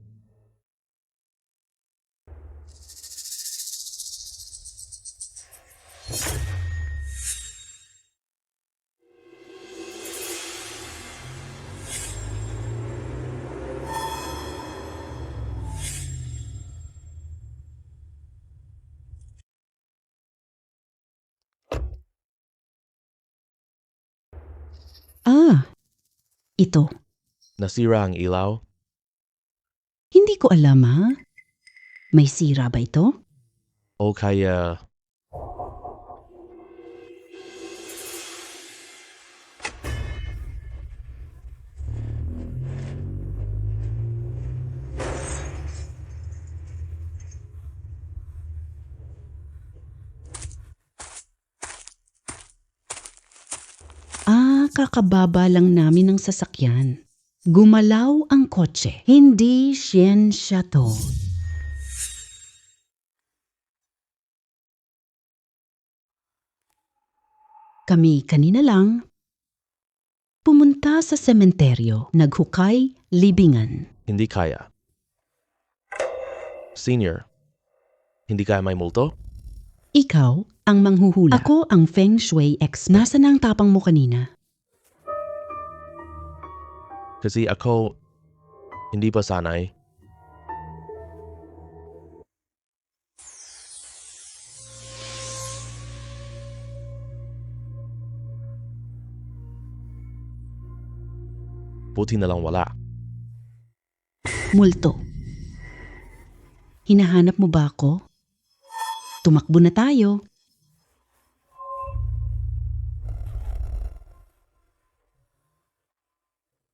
Ito. Nasira ang ilaw? Hindi ko alam ha. May sira ba ito? O kaya Kakababa lang namin ng sasakyan. Gumalaw ang kotse. Hindi siyensya to. Kami kanina lang pumunta sa sementeryo, naghukay, libingan. hindi kaya. Senior, hindi kaya may multo? Ikaw ang manghuhula. Ako ang Feng Shui expert. Nasaan ang tapang mo kanina? Kasi ako, hindi pa sanay. Buti na lang wala. Multo. Hinahanap mo ba ako? Tumakbo na tayo.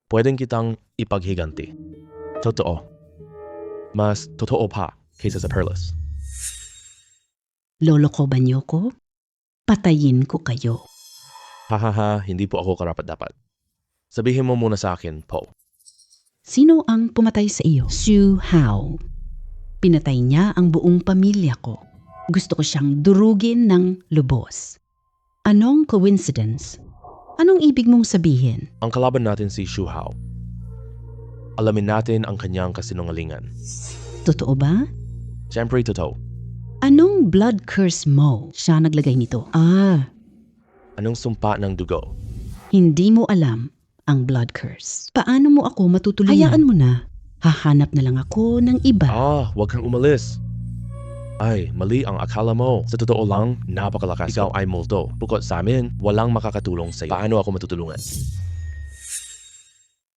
Pwedeng kitang ipaghiganti. Totoo. Mas totoo pa kaysa sa perlas. Lolokoban niyo ko? Patayin ko kayo. Hahaha, hindi po ako karapat-dapat. Sabihin mo muna sa akin, Po. Sino ang pumatay sa iyo? Xu Hao. Pinatay niya ang buong pamilya ko. Gusto ko siyang durugin ng lubos. Anong coincidence? Anong ibig mong sabihin? Ang kalaban natin si Xu Hao. Alamin natin ang kanyang kasinungalingan. Totoo ba? Siyempre totoo. Anong blood curse mo? Siya naglagay nito. Anong sumpa ng dugo? Hindi mo alam ang blood curse. Paano mo ako matutulungan? Hayaan mo na. Hahanap na lang ako ng iba. Huwag kang umalis. Ay, mali ang akala mo. Sa totoo lang, napakalakas. Ikaw ay multo. Bukod sa amin, walang makakatulong sa'yo. Paano ako matutulungan?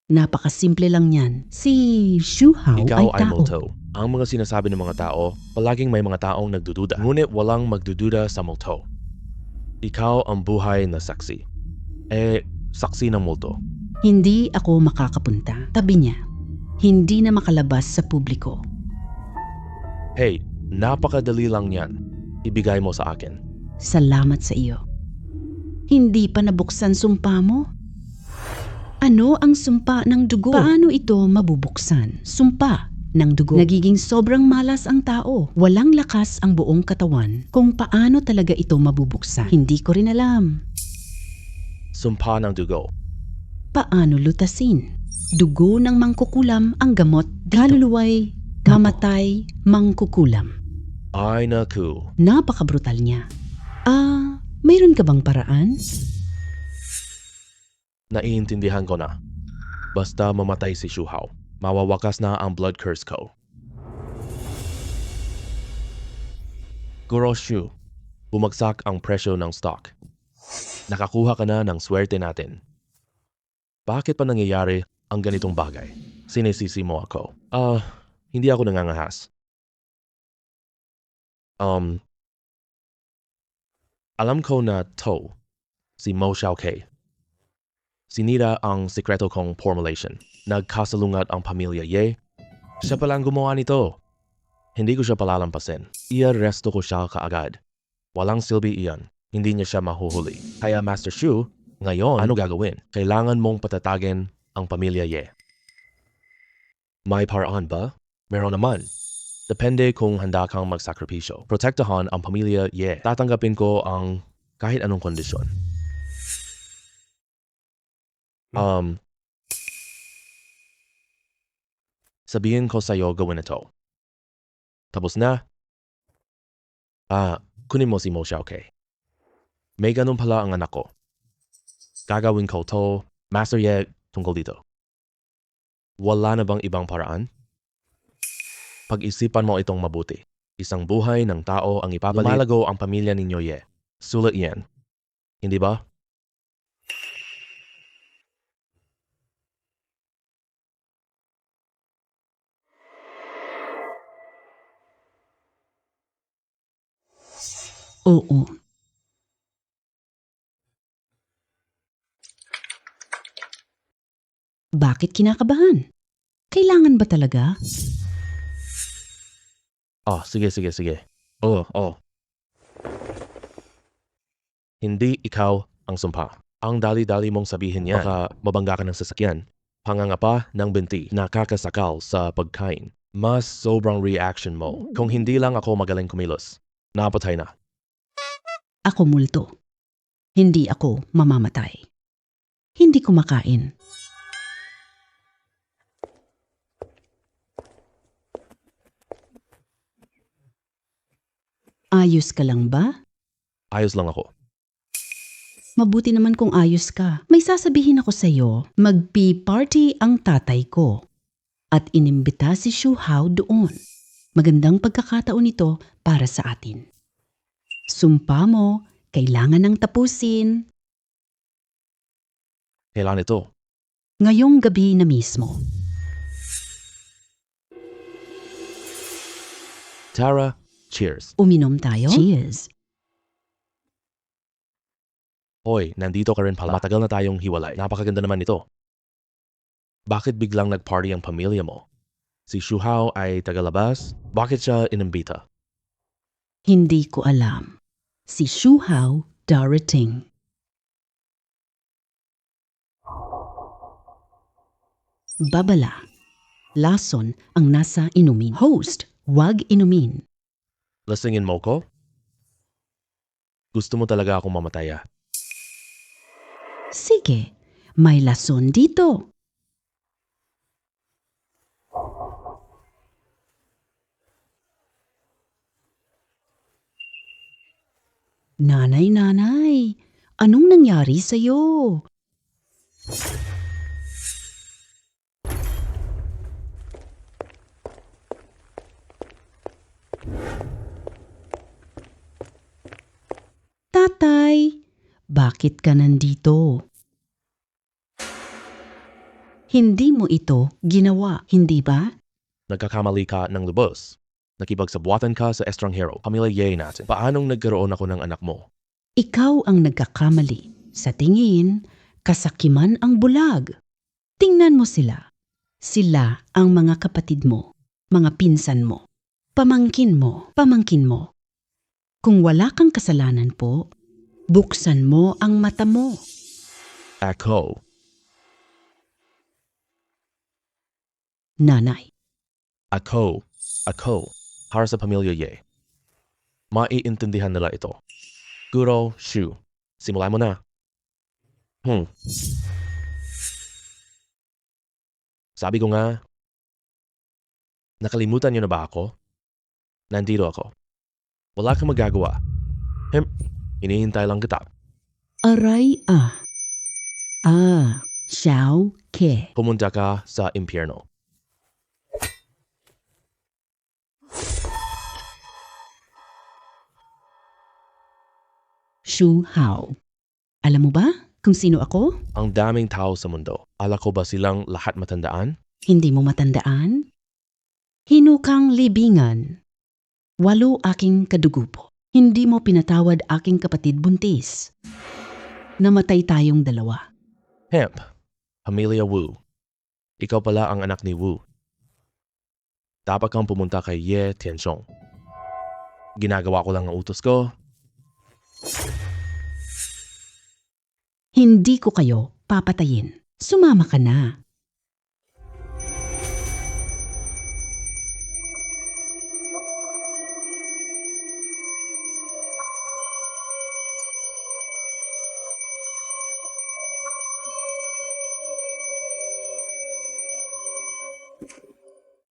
Napakasimple lang yan. Si Xu Hao Ikaw ay ay tao. multo. Ang mga sinasabi ng mga tao, palaging may mga taong nagdududa. Ngunit walang magdududa sa multo. Ikaw ang buhay na saksi. Saksi ng multo. Hindi ako makakapunta. Tabi niya. Hindi na makalabas sa publiko. Hey, napakadali lang yan. Ibigay mo sa akin. Salamat sa iyo. Hindi pa nabuksan sumpa mo? Ano ang sumpa ng dugo? Paano ito mabubuksan? Sumpa ng dugo. Nagiging sobrang malas ang tao. Walang lakas ang buong katawan. Kung paano talaga ito mabubuksan, hindi ko rin alam. Sumpa ng dugo. Paano lutasin? Dugo ng mangkukulam ang gamot dito. Kaluluway, mamatay, mangkukulam. Ay naku. Napakabrutal niya. Mayroon ka bang paraan? Naiintindihan ko na. Basta mamatay si Xu Hao, mawawakas na ang blood curse ko. Guro Xu, bumagsak ang presyo ng stock. Nakakuha ka na ng swerte natin. Bakit pa nangyayari ang ganitong bagay? Sinisisi mo ako. Hindi ako nangangahas. Alam ko na si Mo Xiaokei. Sinira ang sikreto kong formulation. Nagkasalungat ang pamilya Ye. Siya palang gumawa nito. Hindi ko siya palalampasin. I-aresto ko siya kaagad. Walang silbi iyan. Hindi niya siya mahuhuli. Kaya Master Xu, ngayon, ano gagawin? Kailangan mong patatagin ang pamilya Ye. May paraan ba? Meron naman. Depende kung handa kang magsakripisyo. Protektahan ang pamilya Ye. Tatanggapin ko ang kahit anong kondisyon. Sabihin ko sa'yo gawin ito. Tapos na? Kunin mo si Mo Xiaokei. May ganun pala ang anak ko. Gagawin ko to, Master Ye, tungkol dito. Wala na bang ibang paraan? Pag-isipan mo itong mabuti. Isang buhay ng tao ang ipapalit. Lumalago ang pamilya ninyo Ye. Sulit yan. Hindi ba? Oo. Bakit kinakabahan? Kailangan ba talaga? Sige. Hindi ikaw ang sumpa. Ang dali-dali mong sabihin yan. Baka mabangga ka ng sasakyan. Pangangapa ng binti. Nakakasakal sa pagkain. Mas sobrang reaction mo. Kung hindi lang ako magaling kumilos. Napatay na. Ako multo. Hindi ako mamamatay. Hindi kumakain. Ayos ka lang ba? Ayos lang ako. Mabuti naman kung ayos ka. May sasabihin ako sa'yo, magpi-party ang tatay ko. At inimbita si Xu Hao doon. Magandang pagkakataon ito para sa atin. Sumpa mo, kailangan nang tapusin. Kailan ito? Ngayong gabi na mismo. Tara, cheers. Uminom tayo? Cheers. Hoy, nandito ka rin pala. Matagal na tayong hiwalay. Napakaganda naman nito. Bakit biglang nag-party ang pamilya mo? Si Shuhao ay tagalabas? Bakit siya inimbita? Hindi ko alam. Si Shuhao darating. Babala. Lason ang nasa inumin. Host, wag inumin. Lasingin mo ko? Gusto mo talaga akong mamataya? Sige, may lason dito. Nanay, anong nangyari sa'yo? Tatay, bakit ka nandito? Hindi mo ito ginawa, hindi ba? Nagkakamali ka ng lubos. Nakipagsabuatan ka sa estranghero. Pamilya Ye natin. Paanong nagkaroon ako ng anak mo? Ikaw ang nagkakamali. Sa tingin, kasakiman ang bulag. Tingnan mo sila. Sila ang mga kapatid mo, mga pinsan mo, pamangkin mo, pamangkin mo. Kung wala kang kasalanan po, buksan mo ang mata mo. Ako. Nanay, Ako. Para sa pamilya Ye. Maiintindihan nila ito. Guro, Shu. Simulan mo na. Sabi ko nga, nakalimutan niyo na ba ako? Nandito ako. Wala kang magagawa. Hinihintay lang kita. aray ah. Xiao ke. Pumunta ka sa impyerno. Shu Hao. Alam mo ba kung sino ako? Ang daming tao sa mundo. Ala ko ba silang lahat matandaan? Hindi mo matandaan? Hinukang libingan. 8 aking kadugupo. Hindi mo pinatawad aking kapatid buntis. Namatay tayong 2. Hemp. Pamilya Wu. Ikaw pala ang anak ni Wu. Dapat kang pumunta kay Ye Tianzhong. Ginagawa ko lang ang utos ko. Hindi ko kayo papatayin. Sumama ka na.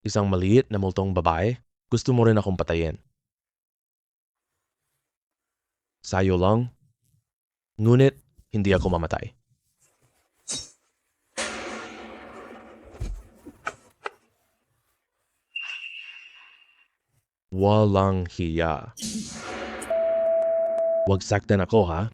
Isang maliit na multong babae, gusto mo rin akong patayin. Sayo lang, ngunit hindi ako mamatay. Walang hiya. Wag saktan ako, ha?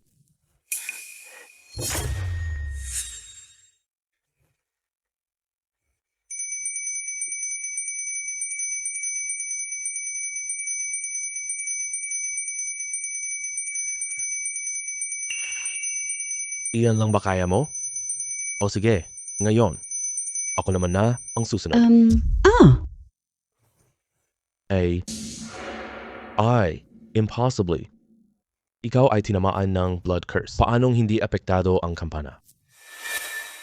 Iyan lang ba kaya mo? O sige, ngayon. Ako naman na ang susunod. Impossibly. Ikaw ay tinamaan ng blood curse. Paanong hindi apektado ang kampana?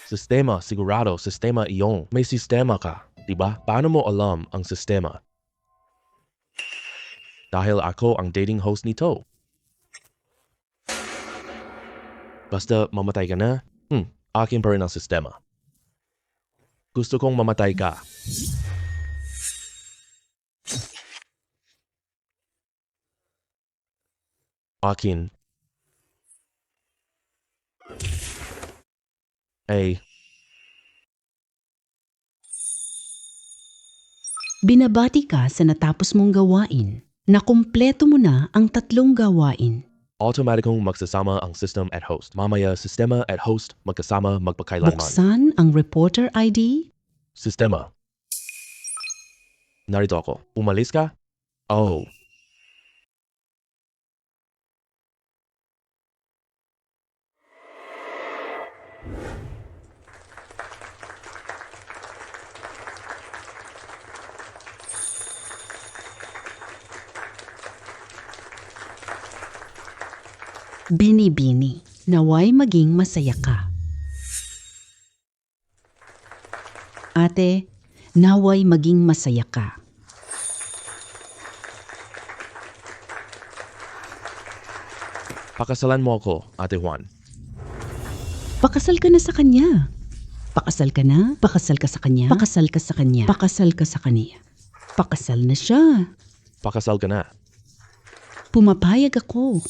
Sistema, sigurado, sistema iyong. May sistema ka, diba? Paano mo alam ang sistema? Dahil ako ang dating host nito. Basta mamatay ka na, akin pa rin ang sistema. Gusto kong mamatay ka. Akin. Binabati ka sa natapos mong gawain. Nakumpleto mo na ang 3 gawain. Automatikong magsasama ang system at host. Mamaya, sistema at host magkasama magpakailanman. Buksan ang reporter ID. Sistema. Narito ako. Umalis ka? Oh, Bini-bini, naway maging masaya ka. Ate, naway maging masaya ka. pakasalan mo ako, Ate Juan. Pakasal ka na sa kanya. Pakasal ka na? Pakasal ka sa kanya? Pakasal ka sa kanya? Pakasal ka sa kanya? Pakasal na siya. Pakasal ka na. Pumapayag ako.